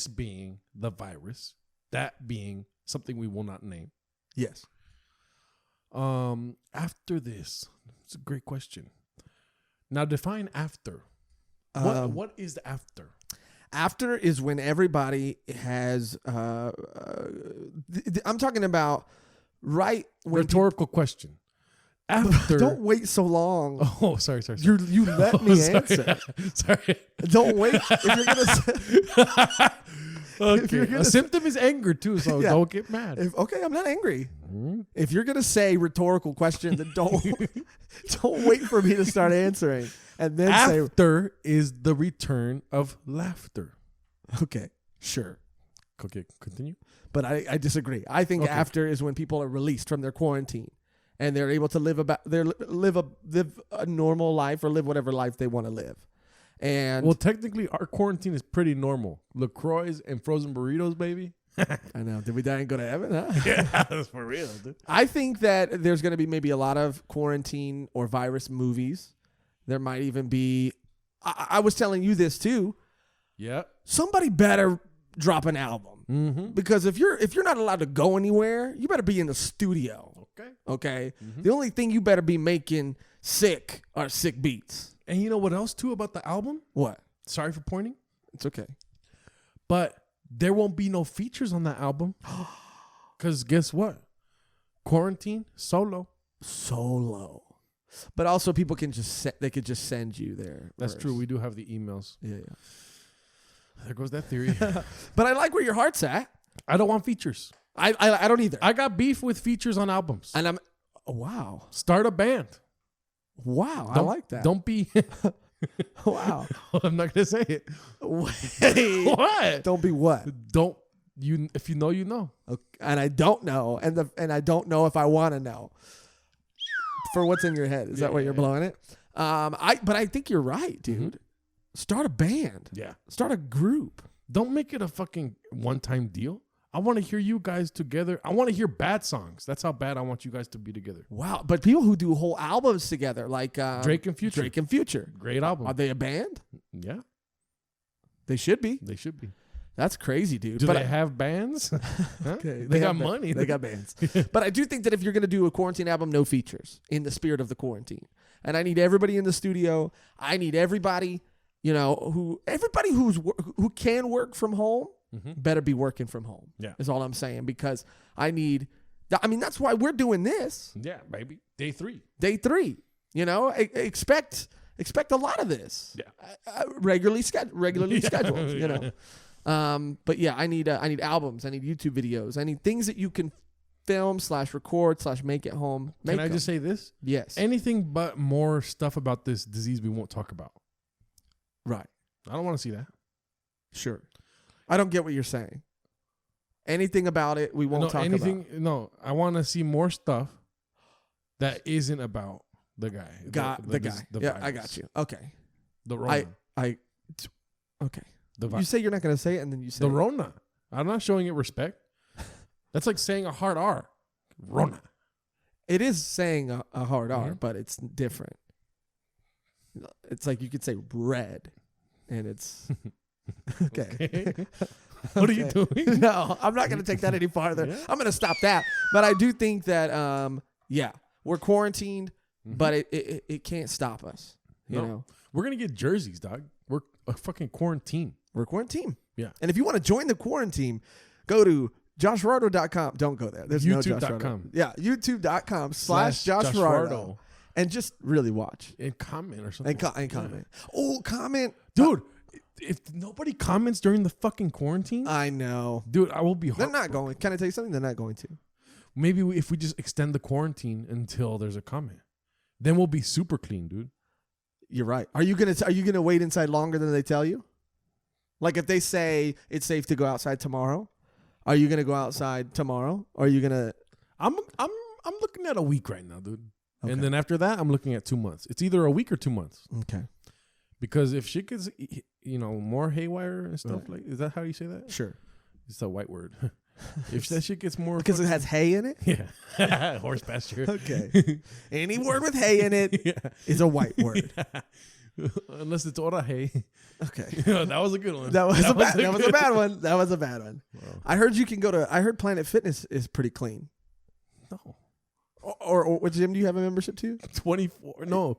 Speaker 2: being the virus, that being something we will not name.
Speaker 1: Yes.
Speaker 2: After this, it's a great question. Now define after. What is the after?
Speaker 1: After is when everybody has. I'm talking about right when
Speaker 2: Rhetorical question. After.
Speaker 1: Don't wait so long.
Speaker 2: Oh, sorry.
Speaker 1: You let me answer.
Speaker 2: Sorry.
Speaker 1: Don't wait. If you're gonna.
Speaker 2: Okay. A symptom is anger too, so don't get mad.
Speaker 1: Okay, I'm not angry. If you're gonna say rhetorical question, then don't wait for me to start answering and then
Speaker 2: after is the return of laughter.
Speaker 1: Okay, sure.
Speaker 2: Okay, continue.
Speaker 1: But I disagree. I think after is when people are released from their quarantine and they're able to live a normal life or live whatever life they want to live. And
Speaker 2: well, technically, our quarantine is pretty normal. LaCroix and frozen burritos, baby.
Speaker 1: I know. Did we die and go to heaven? Huh?
Speaker 2: Yeah, that's for real, dude.
Speaker 1: I think that there's going to be maybe a lot of quarantine or virus movies. There might even be. I was telling you this too.
Speaker 2: Yeah.
Speaker 1: Somebody better drop an album because if you're not allowed to go anywhere, you better be in the studio. Okay. The only thing you better be making sick are sick beats.
Speaker 2: And you know what else too about the album?
Speaker 1: What?
Speaker 2: Sorry for pointing.
Speaker 1: It's okay.
Speaker 2: But there won't be no features on that album. Because guess what? Quarantine, solo.
Speaker 1: But also people can they could just send you there.
Speaker 2: That's true. We do have the emails.
Speaker 1: Yeah.
Speaker 2: There goes that theory.
Speaker 1: But I like where your heart's at.
Speaker 2: I don't want features.
Speaker 1: I don't either.
Speaker 2: I got beef with features on albums.
Speaker 1: And wow.
Speaker 2: Start a band.
Speaker 1: Wow, I like that.
Speaker 2: Don't be.
Speaker 1: Wow.
Speaker 2: I'm not gonna say it.
Speaker 1: Wait.
Speaker 2: What?
Speaker 1: Don't be what?
Speaker 2: Don't you? If you know, you know.
Speaker 1: Okay. And I don't know, and I don't know if I want to know. For what's in your head, is that why you're blowing it? But I think you're right, dude. Start a band.
Speaker 2: Yeah.
Speaker 1: Start a group.
Speaker 2: Don't make it a fucking one-time deal. I want to hear you guys together. I want to hear bad songs. That's how bad I want you guys to be together.
Speaker 1: Wow. But people who do whole albums together, like
Speaker 2: Drake and Future. Great album.
Speaker 1: Are they a band?
Speaker 2: Yeah.
Speaker 1: They should be. That's crazy, dude.
Speaker 2: Do they have bands?
Speaker 1: Okay.
Speaker 2: They got money.
Speaker 1: They got bands. But I do think that if you're going to do a quarantine album, no features in the spirit of the quarantine. And I need everybody in the studio. I need everybody, who can work from home. Better be working from home. Yeah. Is all I'm saying, because that's why we're doing this.
Speaker 2: Yeah, baby. Day 3.
Speaker 1: Expect a lot of this. Yeah. Regularly scheduled, But yeah, I need albums. I need YouTube videos. I need things that you can film /record /make at home.
Speaker 2: Can I just say this?
Speaker 1: Yes.
Speaker 2: Anything but more stuff about this disease we won't talk about.
Speaker 1: Right.
Speaker 2: I don't want to see that.
Speaker 1: Sure. I don't get what you're saying. Anything about it, we won't talk about.
Speaker 2: No, I want to see more stuff that isn't about the guy.
Speaker 1: The guy. Yeah, virus. I got you. Okay.
Speaker 2: The Rona.
Speaker 1: Okay. You say you're not going to say it, and then you say
Speaker 2: the Rona. I'm not showing it respect. That's like saying a hard R. Rona.
Speaker 1: It is saying a hard R, but it's different. It's like you could say red, and it's... Okay.
Speaker 2: What are you doing?
Speaker 1: No, I'm not going to take that any farther. Yeah. I'm going to stop that. But I do think that, we're quarantined, but it can't stop us. You know,
Speaker 2: we're going to get jerseys, dog. We're a fucking quarantine.
Speaker 1: We're quarantine.
Speaker 2: Yeah.
Speaker 1: And if you want to join the quarantine, go to Joshrardo.com. Don't go there. There's
Speaker 2: YouTube.com.
Speaker 1: Yeah. YouTube.com /Joshrardo. And just really watch.
Speaker 2: And comment or something.
Speaker 1: And comment. Oh, comment.
Speaker 2: Dude. If nobody comments during the fucking quarantine,
Speaker 1: I know,
Speaker 2: dude, I will be.
Speaker 1: They're not going. Can I tell you something? They're not going to.
Speaker 2: Maybe if we just extend the quarantine until there's a comment, then we'll be super clean, dude.
Speaker 1: You're right. Are you gonna wait inside longer than they tell you? Like if they say it's safe to go outside tomorrow, are you gonna go outside tomorrow? Or are you gonna?
Speaker 2: I'm looking at a week right now, dude. Okay. And then after that, I'm looking at 2 months. It's either a week or 2 months.
Speaker 1: Okay.
Speaker 2: Because if shit gets, more haywire and stuff, like, is that how you say that?
Speaker 1: Sure.
Speaker 2: It's a white word. If that shit gets more
Speaker 1: Because it has hay in it?
Speaker 2: yeah, horse pasture.
Speaker 1: Okay. Any word with hay in it is a white word.
Speaker 2: Unless it's ora hay.
Speaker 1: Okay.
Speaker 2: That was a good one.
Speaker 1: That was a bad one. That was a bad one.
Speaker 2: Wow.
Speaker 1: I heard you can go to. I heard Planet Fitness is pretty clean.
Speaker 2: No.
Speaker 1: Or what gym do you have a membership to?
Speaker 2: 24. No.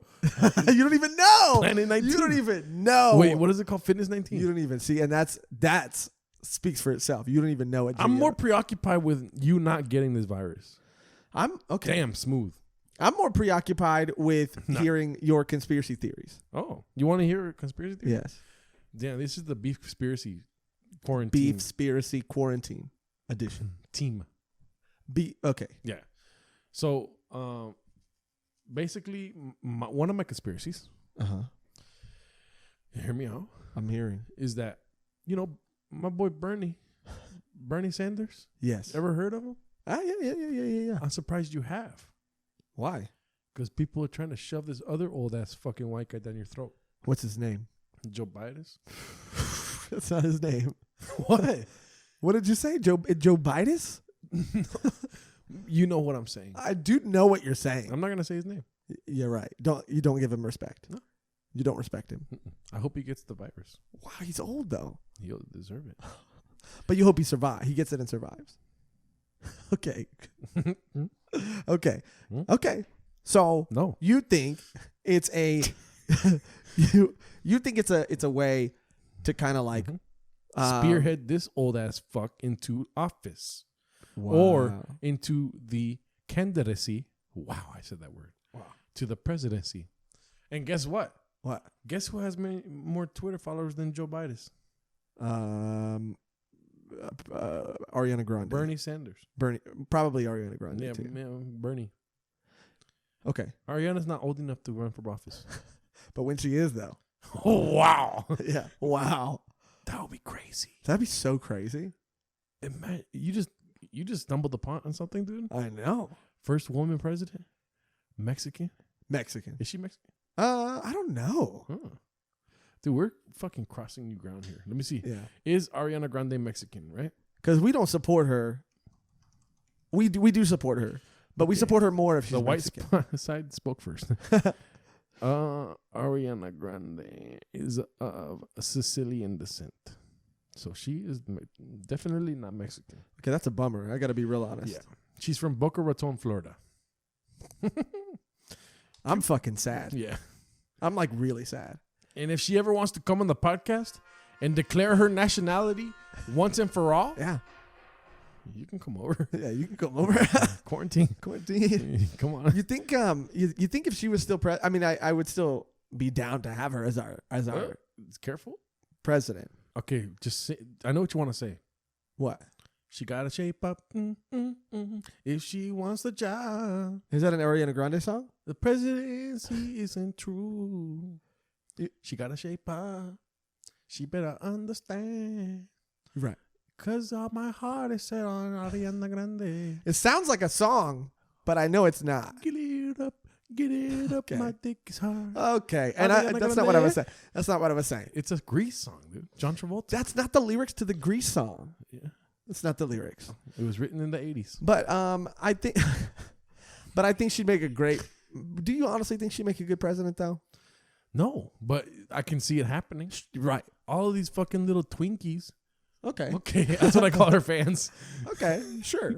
Speaker 1: You don't even know.
Speaker 2: Planet 19.
Speaker 1: You don't even know.
Speaker 2: Wait, what is it called? Fitness 19?
Speaker 1: You don't even see, and that's speaks for itself. You don't even know it.
Speaker 2: I'm more preoccupied with you not getting this virus.
Speaker 1: I'm okay.
Speaker 2: Damn smooth.
Speaker 1: I'm more preoccupied with hearing your conspiracy theories.
Speaker 2: Oh, you want to hear a conspiracy theory?
Speaker 1: Yes.
Speaker 2: Damn, this is the beef conspiracy quarantine.
Speaker 1: Beef-spiracy quarantine edition.
Speaker 2: Team.
Speaker 1: Okay.
Speaker 2: Yeah. So, basically, one of my conspiracies, hear me out,
Speaker 1: I'm hearing.
Speaker 2: is that, my boy Bernie Sanders.
Speaker 1: Yes.
Speaker 2: Ever heard of him?
Speaker 1: Yeah.
Speaker 2: I'm surprised you have.
Speaker 1: Why?
Speaker 2: Because people are trying to shove this other old-ass fucking white guy down your throat.
Speaker 1: What's his name?
Speaker 2: Joe Biden?
Speaker 1: That's not his name.
Speaker 2: What?
Speaker 1: What did you say? Joe Biden?
Speaker 2: You know what I'm saying.
Speaker 1: I do know what you're saying.
Speaker 2: I'm not going to say his name.
Speaker 1: You're right. You don't give him respect.
Speaker 2: No.
Speaker 1: You don't respect him.
Speaker 2: I hope he gets the virus.
Speaker 1: Wow, he's old though.
Speaker 2: He'll deserve it.
Speaker 1: But you hope he survives. He gets it and survives. Okay. Okay. Okay. So
Speaker 2: No.
Speaker 1: you think it's a you think it's a way to kind of like
Speaker 2: Spearhead this old ass fuck into office.
Speaker 1: wow.
Speaker 2: Or into the candidacy. Wow, I said that word.
Speaker 1: Wow.
Speaker 2: To the presidency. And guess what?
Speaker 1: What?
Speaker 2: Guess who has more Twitter followers than Joe Biden?
Speaker 1: Ariana Grande.
Speaker 2: Bernie Sanders.
Speaker 1: Probably Ariana Grande.
Speaker 2: Yeah,
Speaker 1: too.
Speaker 2: Bernie.
Speaker 1: Okay.
Speaker 2: Ariana's not old enough to run for office.
Speaker 1: But when she is though.
Speaker 2: Oh, wow.
Speaker 1: Yeah. Wow.
Speaker 2: That would be crazy.
Speaker 1: That'd be so crazy.
Speaker 2: Man, you just stumbled upon something, dude.
Speaker 1: I know.
Speaker 2: First woman president? Mexican?
Speaker 1: Mexican.
Speaker 2: Is she Mexican?
Speaker 1: I don't know.
Speaker 2: Huh. Dude, we're fucking crossing new ground here. Let me see.
Speaker 1: Yeah.
Speaker 2: Is Ariana Grande Mexican, right?
Speaker 1: Because we don't support her. We do support her, but we support her more if she's
Speaker 2: The white
Speaker 1: Mexican.
Speaker 2: side spoke first. Ariana Grande is of Sicilian descent. So she is definitely not Mexican.
Speaker 1: Okay, that's a bummer. I got to be real honest.
Speaker 2: Yeah. She's from Boca Raton, Florida.
Speaker 1: I'm fucking sad.
Speaker 2: Yeah.
Speaker 1: I'm like really sad.
Speaker 2: And if she ever wants to come on the podcast and declare her nationality once and for all,
Speaker 1: Yeah.
Speaker 2: you can come over.
Speaker 1: Yeah, you can come over.
Speaker 2: Quarantine.
Speaker 1: Quarantine.
Speaker 2: Come on.
Speaker 1: You think you think if she was still I mean I would still be down to have her as our
Speaker 2: Careful.
Speaker 1: president.
Speaker 2: Okay, just say, I know what you want to say.
Speaker 1: What?
Speaker 2: She got to shape up if she wants the job.
Speaker 1: Is that an Ariana Grande song?
Speaker 2: The presidency isn't true. She got to shape up. She better understand.
Speaker 1: Right.
Speaker 2: Because all my heart is set on Ariana Grande.
Speaker 1: It sounds like a song, but I know it's not.
Speaker 2: Get it up. Get it up.
Speaker 1: Okay.
Speaker 2: My dick is hard.
Speaker 1: Okay. And
Speaker 2: Ariana
Speaker 1: that's not what I
Speaker 2: Grande.
Speaker 1: was saying. That's not what I was saying.
Speaker 2: It's a Grease song, dude. John Travolta.
Speaker 1: That's not the lyrics to the Grease song.
Speaker 2: Yeah.
Speaker 1: That's not the lyrics.
Speaker 2: It was written in the 80s.
Speaker 1: But I think but I think she'd make a great. Do you honestly think she'd make a good president though?
Speaker 2: No, but I can see it happening.
Speaker 1: Right.
Speaker 2: All of these fucking little Twinkies.
Speaker 1: Okay.
Speaker 2: Okay, that's what I call her fans.
Speaker 1: Okay. Sure.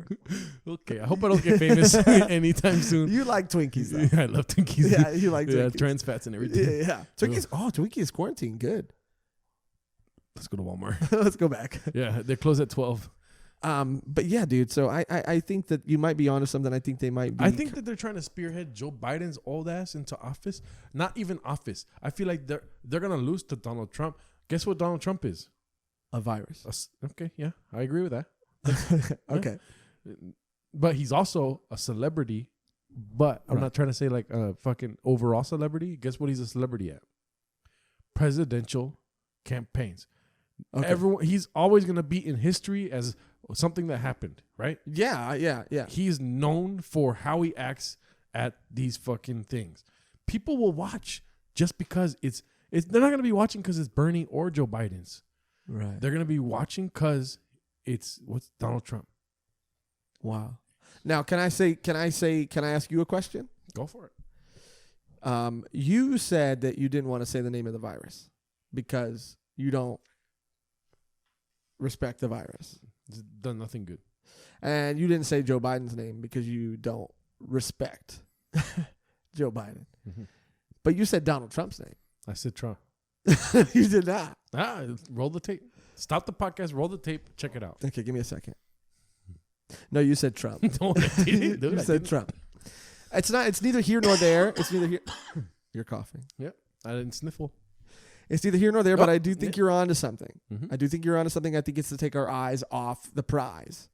Speaker 2: Okay, I hope I don't get famous anytime soon.
Speaker 1: You like Twinkies though.
Speaker 2: Yeah, I love Twinkies.
Speaker 1: Yeah, you like
Speaker 2: Yeah,
Speaker 1: Twinkies.
Speaker 2: trans fats and everything.
Speaker 1: Yeah. Twinkies. Oh, Twinkies quarantine. Good.
Speaker 2: Let's go to Walmart.
Speaker 1: Let's go back.
Speaker 2: Yeah, they close at 12.
Speaker 1: But yeah, dude. So I think that you might be onto something. I think they might be.
Speaker 2: I think that they're trying to spearhead Joe Biden's old ass into office. Not even office. I feel like they're gonna lose to Donald Trump. Guess what Donald Trump is?
Speaker 1: a virus.
Speaker 2: Okay, yeah, I agree with that.
Speaker 1: Okay.
Speaker 2: But he's also a celebrity. But I'm
Speaker 1: Right.
Speaker 2: not trying to say like a fucking overall celebrity. Guess what he's a celebrity at? Presidential campaigns.
Speaker 1: Okay.
Speaker 2: Everyone, he's always gonna be in history as something that happened, right?
Speaker 1: Yeah.
Speaker 2: He's known for how he acts at these fucking things. People will watch just because it's they're not gonna be watching because it's Bernie or Joe Biden's.
Speaker 1: Right.
Speaker 2: They're gonna be watching because it's what's Donald Trump.
Speaker 1: Wow. Now, can I ask you a question?
Speaker 2: Go for it.
Speaker 1: You said that you didn't want to say the name of the virus because you don't respect the virus.
Speaker 2: It's done nothing good.
Speaker 1: And you didn't say Joe Biden's name because you don't respect Joe Biden.
Speaker 2: Mm-hmm.
Speaker 1: But you said Donald Trump's name.
Speaker 2: I said Trump.
Speaker 1: You did not.
Speaker 2: Roll the tape. Stop the podcast. Roll the tape. Check it out.
Speaker 1: Okay, give me a second. No, you said Trump.
Speaker 2: No, I didn't. Dude,
Speaker 1: You
Speaker 2: I
Speaker 1: said
Speaker 2: didn't.
Speaker 1: Trump. It's not. It's neither here nor there. It's neither here. You're coughing.
Speaker 2: Yep. I didn't sniffle.
Speaker 1: It's neither here nor there. But I do think you're onto something.
Speaker 2: Mm-hmm.
Speaker 1: I do think you're onto something. I think it's to take our eyes off the prize.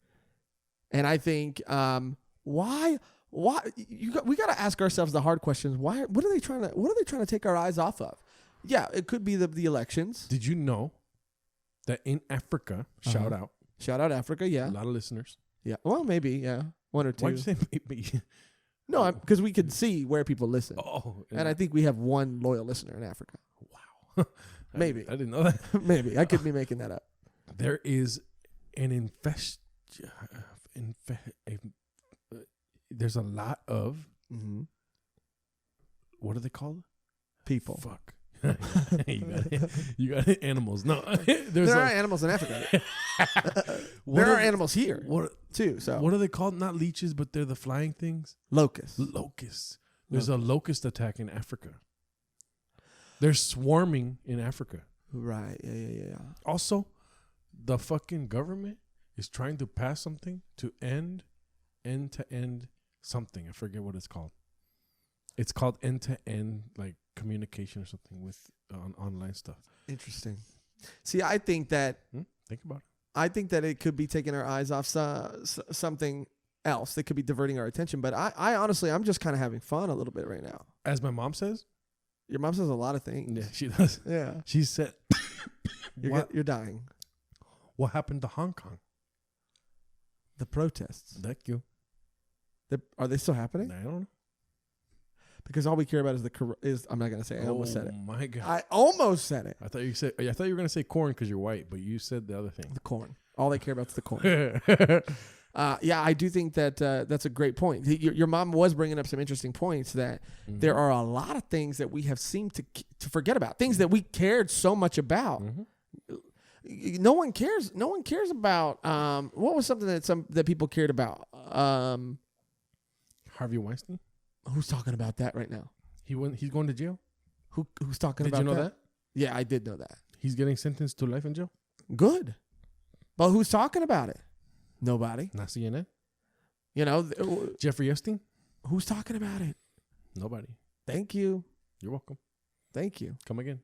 Speaker 1: And I think why we got to ask ourselves the hard questions. Why? What are they trying to take our eyes off of? Yeah, it could be the elections.
Speaker 2: Did you know that in Africa, shout
Speaker 1: out Africa, yeah.
Speaker 2: a lot of listeners.
Speaker 1: Yeah. Well, maybe, yeah. One or two.
Speaker 2: Why'd you say maybe?
Speaker 1: No, because we could see where people listen.
Speaker 2: Oh.
Speaker 1: And I think we have one loyal listener in Africa.
Speaker 2: Wow.
Speaker 1: Maybe.
Speaker 2: I didn't know that.
Speaker 1: Maybe. I could be making that up.
Speaker 2: There is an there's a lot of,
Speaker 1: Mm-hmm.
Speaker 2: what are they called?
Speaker 1: People.
Speaker 2: Fuck. You got it. Animals. No.
Speaker 1: There are animals in Africa. There are animals here too. So
Speaker 2: what are they called? Not leeches, but they're the flying things.
Speaker 1: locusts.
Speaker 2: Locusts. There's a locust attack in Africa. They're swarming in Africa.
Speaker 1: Right. Yeah.
Speaker 2: Also, the fucking government is trying to pass something to end something. I forget what it's called. It's called end-to-end like communication or something with online stuff.
Speaker 1: Interesting. See, I think that
Speaker 2: Think about it.
Speaker 1: I think that it could be taking our eyes off something else that could be diverting our attention. But I honestly, I'm just kind of having fun a little bit right now.
Speaker 2: As my mom says.
Speaker 1: Your mom says a lot of things.
Speaker 2: Yeah, she does.
Speaker 1: Yeah.
Speaker 2: She said,
Speaker 1: You're dying.
Speaker 2: What happened to Hong Kong?
Speaker 1: The protests.
Speaker 2: Thank you.
Speaker 1: Are they still happening?
Speaker 2: I don't know.
Speaker 1: Because all we care about is I'm not gonna say. I almost said it.
Speaker 2: Oh my god!
Speaker 1: I almost said it.
Speaker 2: I thought you were gonna say corn because you're white, but you said the other thing.
Speaker 1: The corn. All they care about is the corn. Yeah, I do think that that's a great point. Your mom was bringing up some interesting points that there are a lot of things that we have seemed to forget about. Things that we cared so much about.
Speaker 2: Mm-hmm.
Speaker 1: No one cares. No one cares about. What was something that people cared about?
Speaker 2: Harvey Weinstein.
Speaker 1: Who's talking about that right now?
Speaker 2: He's going to jail.
Speaker 1: Who's talking about
Speaker 2: that? Did you know that?
Speaker 1: Yeah, I did know that.
Speaker 2: He's getting sentenced to life in jail.
Speaker 1: Good. But who's talking about it? Nobody.
Speaker 2: Not CNN.
Speaker 1: You know,
Speaker 2: Jeffrey Epstein.
Speaker 1: who's talking about it?
Speaker 2: Nobody.
Speaker 1: Thank you.
Speaker 2: You're welcome.
Speaker 1: Thank you.
Speaker 2: Come again.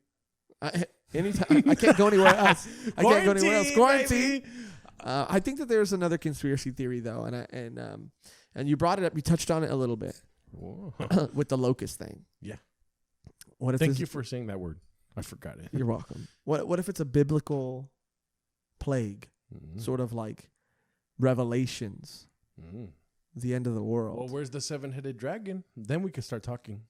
Speaker 1: Anytime. I can't go anywhere else. I can't go anywhere else. Quarantine.
Speaker 2: Baby.
Speaker 1: I think that there's another conspiracy theory though, and you brought it up. You touched on it a little bit with the locust thing.
Speaker 2: Yeah.
Speaker 1: What if
Speaker 2: Thank you for saying that word. I forgot it.
Speaker 1: You're welcome. What if it's a biblical plague, sort of like Revelations, the end of the world?
Speaker 2: Well, where's the 7-headed dragon? Then we could start talking.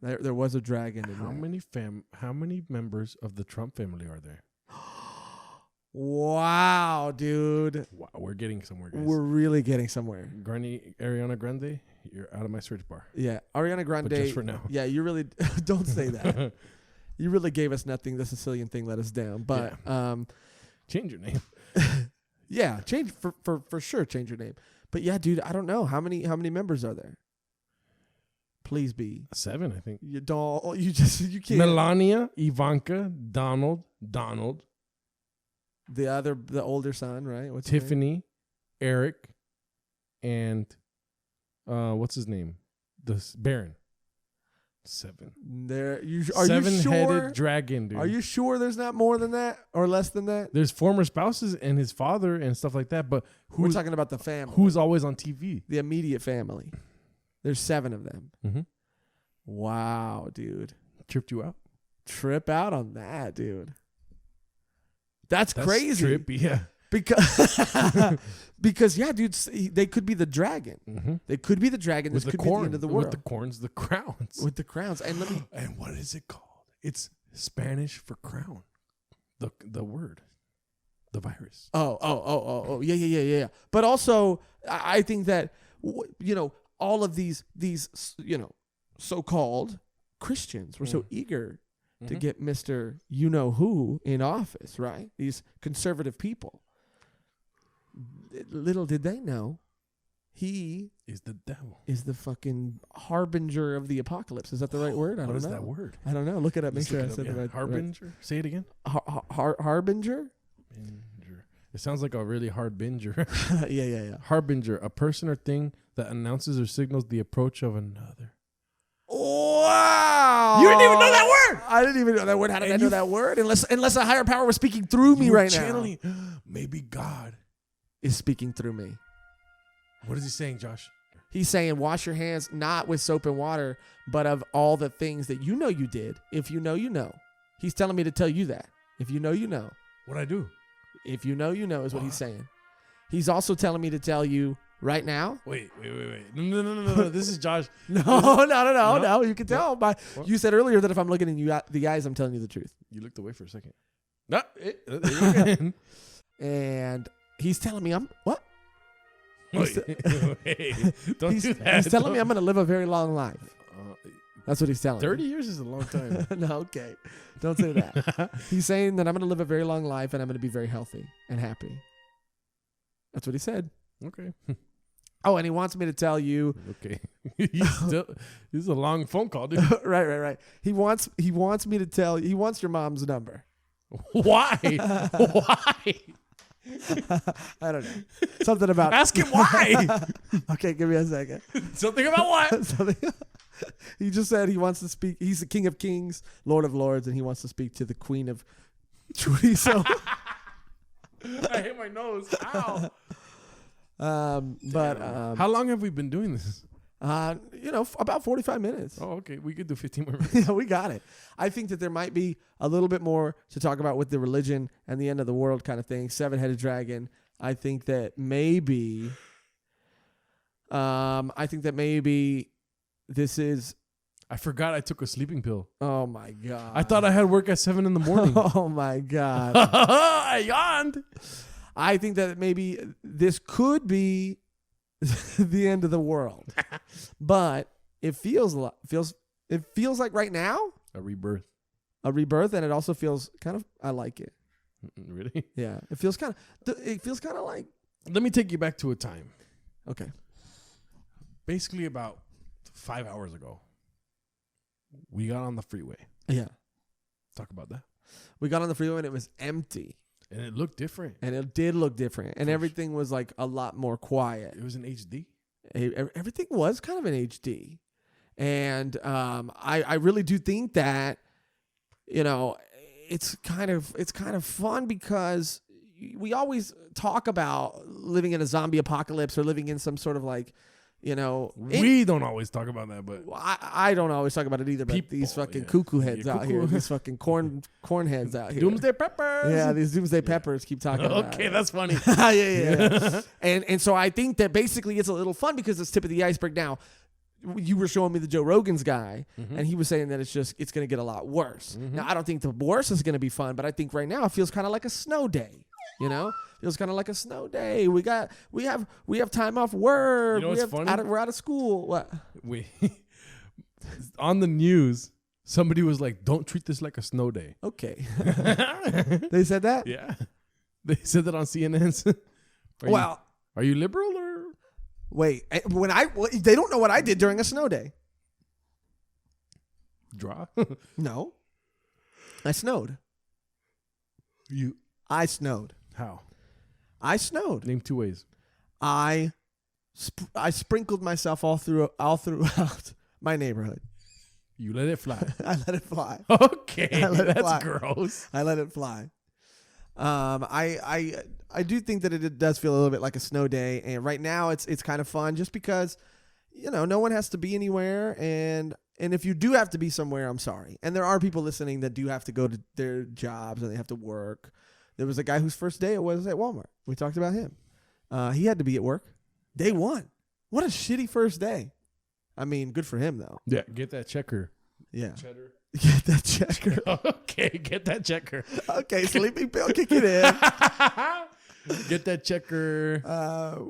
Speaker 1: There was a dragon in there.
Speaker 2: How many members of the Trump family are there?
Speaker 1: Wow, dude.
Speaker 2: Wow, we're getting somewhere, guys.
Speaker 1: We're really getting somewhere.
Speaker 2: Ariana Grande, you're out of my search bar.
Speaker 1: Yeah, Ariana Grande.
Speaker 2: But just for now.
Speaker 1: Yeah, you really don't say that. You really gave us nothing. The Sicilian thing let us down. But
Speaker 2: change your name.
Speaker 1: Yeah, change for sure. Change your name. But yeah, dude, I don't know how many members are there. Please be
Speaker 2: 7, I think.
Speaker 1: You don't. You can't.
Speaker 2: Melania, Ivanka, Donald,
Speaker 1: the older son, right? What's his name?
Speaker 2: Tiffany, Eric, and what's his name? The Baron. 7.
Speaker 1: Are you
Speaker 2: 7-headed
Speaker 1: sure?
Speaker 2: dragon, dude.
Speaker 1: Are you sure there's not more than that or less than that?
Speaker 2: There's former spouses and his father and stuff like that, but
Speaker 1: We're talking about the family.
Speaker 2: who's always on TV?
Speaker 1: The immediate family. There's 7 of them.
Speaker 2: Mm-hmm.
Speaker 1: Wow, dude.
Speaker 2: Tripped you out?
Speaker 1: Trip out on that, dude. That's crazy.
Speaker 2: Trippy, yeah.
Speaker 1: Because yeah, dude, they could be the dragon.
Speaker 2: Mm-hmm.
Speaker 1: They could be the dragon. This could be the end of the world.
Speaker 2: With the corns, the crowns.
Speaker 1: With the crowns. And
Speaker 2: and what is it called? It's Spanish for crown. The word. The virus.
Speaker 1: Oh, yeah. But also, I think that, all of these, so-called Christians were so eager to get Mr. You-know-who in office, right? These conservative people. Little did they know, he
Speaker 2: is the devil.
Speaker 1: Is the fucking harbinger of the apocalypse. Is that the right word? I don't know.
Speaker 2: What is that word?
Speaker 1: I don't know. Look it up. Make sure I said the right.
Speaker 2: Harbinger? Right. Say it again.
Speaker 1: Harbinger?
Speaker 2: Binger. It sounds like a really hard binger.
Speaker 1: Yeah.
Speaker 2: Harbinger, a person or thing that announces or signals the approach of another.
Speaker 1: Wow!
Speaker 2: You didn't even know that word.
Speaker 1: I didn't even know that word. How did I know that word? Unless a higher power was speaking through me right now.
Speaker 2: Maybe God
Speaker 1: is speaking through me.
Speaker 2: What is he saying, Josh?
Speaker 1: He's saying wash your hands not with soap and water, but of all the things that you know you did. If you know, you know. He's telling me to tell you that. If you know, you know.
Speaker 2: What'd I do?
Speaker 1: If you know, you know is what he's saying. He's also telling me to tell you right now.
Speaker 2: Wait. No. This is Josh.
Speaker 1: No. You can tell by you said earlier that if I'm looking in you the eyes, I'm telling you the truth.
Speaker 2: You looked away for a second. No.
Speaker 1: And he's telling me what?
Speaker 2: Wait, don't do that.
Speaker 1: He's telling me I'm going to live a very long life. That's what he's telling
Speaker 2: 30
Speaker 1: me.
Speaker 2: 30 years is a long time.
Speaker 1: No, okay. Don't say that. He's saying that I'm going to live a very long life and I'm going to be very healthy and happy. That's what he said.
Speaker 2: Okay.
Speaker 1: Oh, and he wants me to tell you.
Speaker 2: Okay. This is a long phone call, dude.
Speaker 1: Right. He wants me to tell you. He wants your mom's number.
Speaker 2: Why? Why?
Speaker 1: I don't know. Something about.
Speaker 2: Ask him why.
Speaker 1: Okay, give me a second.
Speaker 2: Something about what?
Speaker 1: He just said he wants to speak. He's the King of Kings, Lord of Lords, and he wants to speak to the Queen of Chorizo.
Speaker 2: I hit my nose. Ow.
Speaker 1: How
Speaker 2: long have we been doing this?
Speaker 1: About 45 minutes.
Speaker 2: Oh, okay. We could do 15 more minutes.
Speaker 1: Yeah, we got it. I think that there might be a little bit more to talk about with the religion and the end of the world kind of thing. Seven-headed dragon. I think that maybe this is.
Speaker 2: I forgot I took a sleeping pill.
Speaker 1: Oh my God.
Speaker 2: I thought I had work at 7 a.m.
Speaker 1: Oh my God.
Speaker 2: I yawned.
Speaker 1: I think that maybe this could be the end of the world, but it feels like right now
Speaker 2: a rebirth,
Speaker 1: and it also feels kind of. I like it.
Speaker 2: Really?
Speaker 1: Yeah, it feels kind of like.
Speaker 2: Let me take you back to a time.
Speaker 1: Okay.
Speaker 2: Basically, about 5 hours ago, we got on the freeway.
Speaker 1: Yeah.
Speaker 2: Talk about that.
Speaker 1: We got on the freeway and it was empty.
Speaker 2: And it looked different.
Speaker 1: And it did look different. And everything was like a lot more quiet.
Speaker 2: It was in HD.
Speaker 1: Everything was kind of in HD. And I really do think that, it's kind of fun because we always talk about living in a zombie apocalypse or living in some sort of like,
Speaker 2: we don't always talk about that, but
Speaker 1: I don't always talk about it either. But people, these fucking cuckoo heads out here, these fucking corn heads out here,
Speaker 2: doomsday peppers.
Speaker 1: Yeah, these doomsday peppers keep talking. About
Speaker 2: Okay, that's funny.
Speaker 1: Yeah. And so I think that basically it's a little fun because it's tip of the iceberg. Now, you were showing me the Joe Rogan's guy, and he was saying that it's going to get a lot worse. Now, I don't think the worst is going to be fun, but I think right now it feels kind of like a snow day. Feels kind of like a snow day. We have time off work.
Speaker 2: What's funny?
Speaker 1: We're out of school. What?
Speaker 2: On the news, somebody was like, "Don't treat this like a snow day."
Speaker 1: Okay. They said that?
Speaker 2: Yeah. They said that on CNN. Are you liberal or?
Speaker 1: Wait, they don't know what I did during a snow day.
Speaker 2: Draw?
Speaker 1: No. I snowed. I snowed.
Speaker 2: How?
Speaker 1: I snowed.
Speaker 2: Name 2 ways.
Speaker 1: I sprinkled myself all throughout my neighborhood.
Speaker 2: You let it fly.
Speaker 1: I let it fly.
Speaker 2: Okay, that's gross.
Speaker 1: I let it fly. I do think that it does feel a little bit like a snow day, and right now it's kind of fun just because no one has to be anywhere, and if you do have to be somewhere, I'm sorry. And there are people listening that do have to go to their jobs and they have to work. There was a guy whose first day it was at Walmart. We talked about him. He had to be at work. Day one. What a shitty first day. I mean, good for him, though.
Speaker 2: Yeah, get that checker.
Speaker 1: Yeah.
Speaker 2: Cheddar.
Speaker 1: Get that checker.
Speaker 2: Okay, get that checker.
Speaker 1: Okay, sleeping pill, kick it in.
Speaker 2: Get that checker.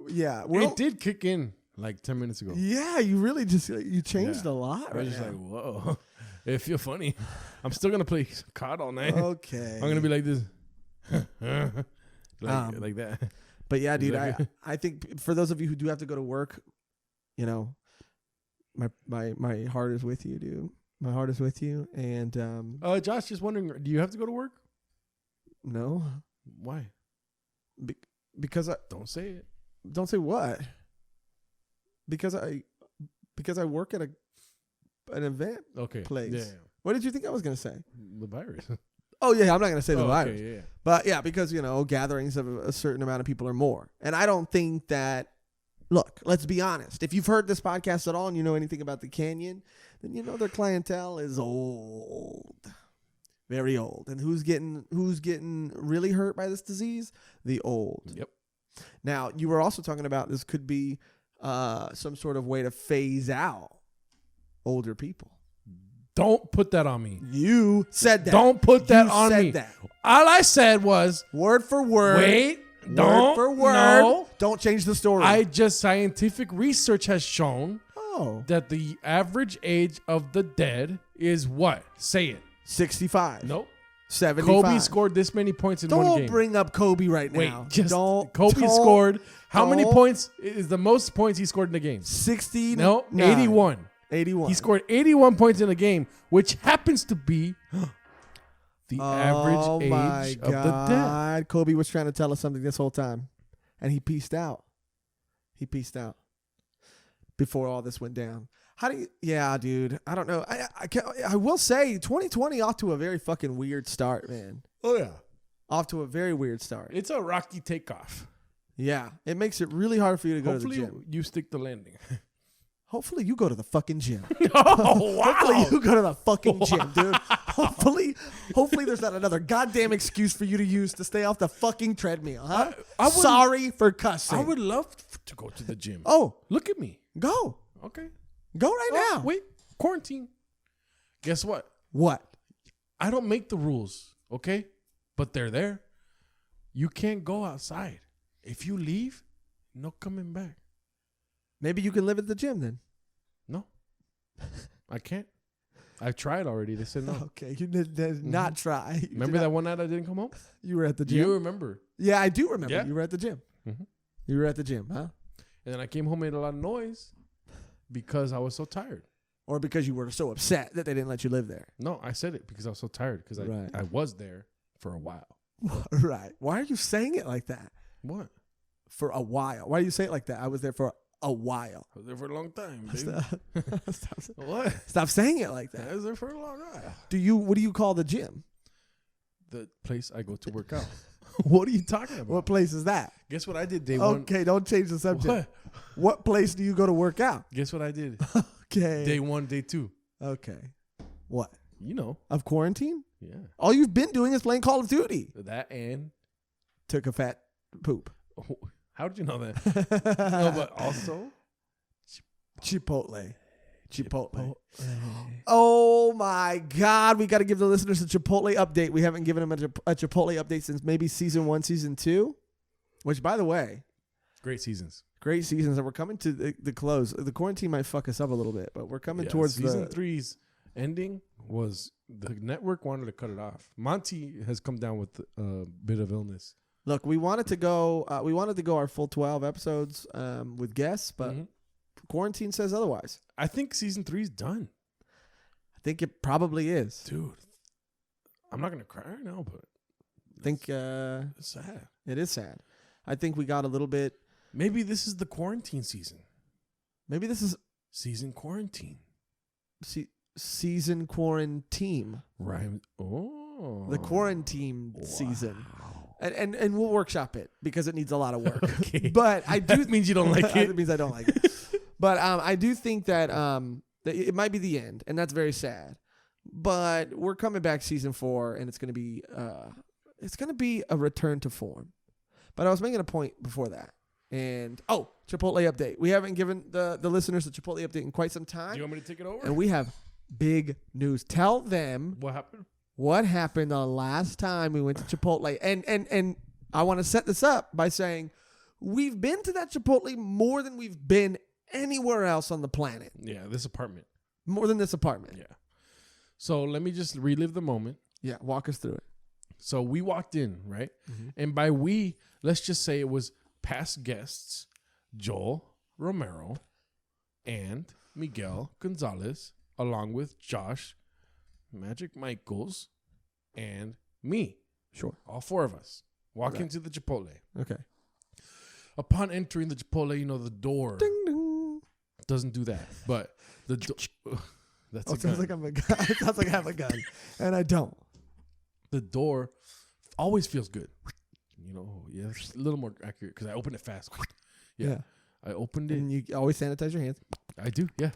Speaker 1: Yeah.
Speaker 2: It did kick in like 10 minutes ago.
Speaker 1: Yeah, you really just you changed a lot.
Speaker 2: I was just like, whoa. It feel funny. I'm still gonna play COD all night.
Speaker 1: Okay.
Speaker 2: I'm gonna be like this. like that.
Speaker 1: But yeah, dude, I think for those of you who do have to go to work, you know, my heart is with you, dude. My heart is with you. And
Speaker 2: Josh, just wondering, do you have to go to work?
Speaker 1: No.
Speaker 2: Why?
Speaker 1: Because I
Speaker 2: don't say it.
Speaker 1: Don't say what? Because I work at an event place.
Speaker 2: Yeah.
Speaker 1: What did you think I was gonna say?
Speaker 2: The virus.
Speaker 1: Oh yeah, I'm not gonna say the virus.
Speaker 2: Okay, yeah.
Speaker 1: But yeah, because gatherings of a certain amount of people or more, and I don't think that. Look, let's be honest. If you've heard this podcast at all and you know anything about the Canyon, then you know their clientele is old, very old. And who's getting really hurt by this disease? The old.
Speaker 2: Yep.
Speaker 1: Now, you were also talking about this could be some sort of way to phase out older people.
Speaker 2: Don't put that on me.
Speaker 1: You said that.
Speaker 2: Don't put that on me.
Speaker 1: That.
Speaker 2: All I said was
Speaker 1: word for word.
Speaker 2: Wait.
Speaker 1: Word for word.
Speaker 2: No.
Speaker 1: Don't change the story.
Speaker 2: Scientific research has shown that the average age of the dead is what? Say it.
Speaker 1: 65.
Speaker 2: Nope.
Speaker 1: 75.
Speaker 2: Kobe scored this many points in one game.
Speaker 1: Don't bring up Kobe right now.
Speaker 2: Wait, Kobe scored how many points is the most points he scored in the game?
Speaker 1: 60.
Speaker 2: No, 81.
Speaker 1: 81.
Speaker 2: He scored 81 points in a game, which happens to be the average age of the dead.
Speaker 1: Kobe was trying to tell us something this whole time, and he peaced out. He peaced out before all this went down. How do you? Yeah, dude. I don't know. I will say 2020 off to a very fucking weird start, man.
Speaker 2: Oh yeah,
Speaker 1: off to a very weird start.
Speaker 2: It's a rocky takeoff.
Speaker 1: Yeah, it makes it really hard for you to go
Speaker 2: Hopefully
Speaker 1: to the gym.
Speaker 2: You stick the landing.
Speaker 1: Hopefully you go to the fucking gym.
Speaker 2: Oh, wow.
Speaker 1: Hopefully you go to the fucking gym, dude. Hopefully there's not another goddamn excuse for you to use to stay off the fucking treadmill, huh? Sorry for cussing.
Speaker 2: I would love to go to the gym.
Speaker 1: Oh.
Speaker 2: Look at me.
Speaker 1: Go.
Speaker 2: Okay.
Speaker 1: Go right now.
Speaker 2: Wait. Quarantine. Guess what?
Speaker 1: What?
Speaker 2: I don't make the rules, okay? But they're there. You can't go outside. If you leave, no coming back.
Speaker 1: Maybe you can live at the gym then.
Speaker 2: No. I can't. I've tried already. They said no.
Speaker 1: Okay. You did not try.
Speaker 2: Remember that one night I didn't come home?
Speaker 1: You were at the gym?
Speaker 2: You remember.
Speaker 1: Yeah, I do remember.
Speaker 2: Yeah.
Speaker 1: You were at the gym.
Speaker 2: Mm-hmm.
Speaker 1: You were at the gym, huh?
Speaker 2: And then I came home and made a lot of noise because I was so tired.
Speaker 1: Or because you were so upset that they didn't let you live there.
Speaker 2: No, I said it because I was so tired because I was there for a while.
Speaker 1: Right. Why are you saying it like that?
Speaker 2: What?
Speaker 1: For a while. Why do you say it like that? I was there for a while.
Speaker 2: I was there for a long time, baby.
Speaker 1: What? Stop saying it like that.
Speaker 2: I was there for a long time.
Speaker 1: What do you call the gym?
Speaker 2: The place I go to work out. What are you talking about?
Speaker 1: What place is that?
Speaker 2: Guess what I did day one?
Speaker 1: Okay, don't change the subject. What place do you go to work out?
Speaker 2: Guess what I did?
Speaker 1: Okay.
Speaker 2: Day 1, day 2.
Speaker 1: Okay. What?
Speaker 2: You know.
Speaker 1: Of quarantine?
Speaker 2: Yeah.
Speaker 1: All you've been doing is playing Call of Duty.
Speaker 2: That and
Speaker 1: took a fat poop.
Speaker 2: Oh, how did you know that? No, but also
Speaker 1: Chipotle. Oh my God. We got to give the listeners a Chipotle update. We haven't given them a Chipotle update since maybe season 1, season 2, which by the way,
Speaker 2: great seasons.
Speaker 1: And we're coming to the close. The quarantine might fuck us up a little bit, but we're coming towards
Speaker 2: season 3's ending was the network wanted to cut it off. Monty has come down with a bit of illness.
Speaker 1: Look, we wanted to go our full 12 episodes with guests, but quarantine says otherwise.
Speaker 2: I think season 3's done.
Speaker 1: I think it probably is.
Speaker 2: Dude, I'm not going to cry right now, but
Speaker 1: I think
Speaker 2: it's sad.
Speaker 1: It is sad. I think we got a little bit.
Speaker 2: Maybe this is the quarantine season.
Speaker 1: Maybe this is
Speaker 2: season quarantine.
Speaker 1: Season quarantine.
Speaker 2: Right. Oh.
Speaker 1: The quarantine season. And we'll workshop it because it needs a lot of work.
Speaker 2: Okay.
Speaker 1: But I do.
Speaker 2: That means you don't like it.
Speaker 1: It means I don't like it. But I do think that it might be the end, and that's very sad. But we're coming back season 4, and it's gonna be a return to form. But I was making a point before that. And Chipotle update. We haven't given the listeners a Chipotle update in quite some time.
Speaker 2: Do you want me to take it over?
Speaker 1: And we have big news. Tell them
Speaker 2: What happened?
Speaker 1: what happened the last time we went to Chipotle. And I want to set this up by saying we've been to that Chipotle more than we've been anywhere else on the planet.
Speaker 2: Yeah, this apartment.
Speaker 1: More than this apartment.
Speaker 2: Yeah. So let me just relive the moment.
Speaker 1: Yeah, walk us through it.
Speaker 2: So we walked in, right?
Speaker 1: Mm-hmm.
Speaker 2: And by we, let's just say it was past guests, Joel Romero and Miguel Gonzalez, along with Josh, Magic Michaels, and me.
Speaker 1: Sure.
Speaker 2: All four of us walk
Speaker 1: Right.
Speaker 2: into the Chipotle.
Speaker 1: Okay.
Speaker 2: Upon entering the Chipotle, the door
Speaker 1: Ding, ding.
Speaker 2: doesn't do that. But the that's
Speaker 1: Oh,
Speaker 2: a
Speaker 1: it sounds
Speaker 2: gun.
Speaker 1: like I'm a gun. It sounds like I have a gun. And I don't.
Speaker 2: The door always feels good. Yeah, it's a little more accurate because I opened it fast. Yeah. I opened it.
Speaker 1: And you always sanitize your hands.
Speaker 2: I do, yeah.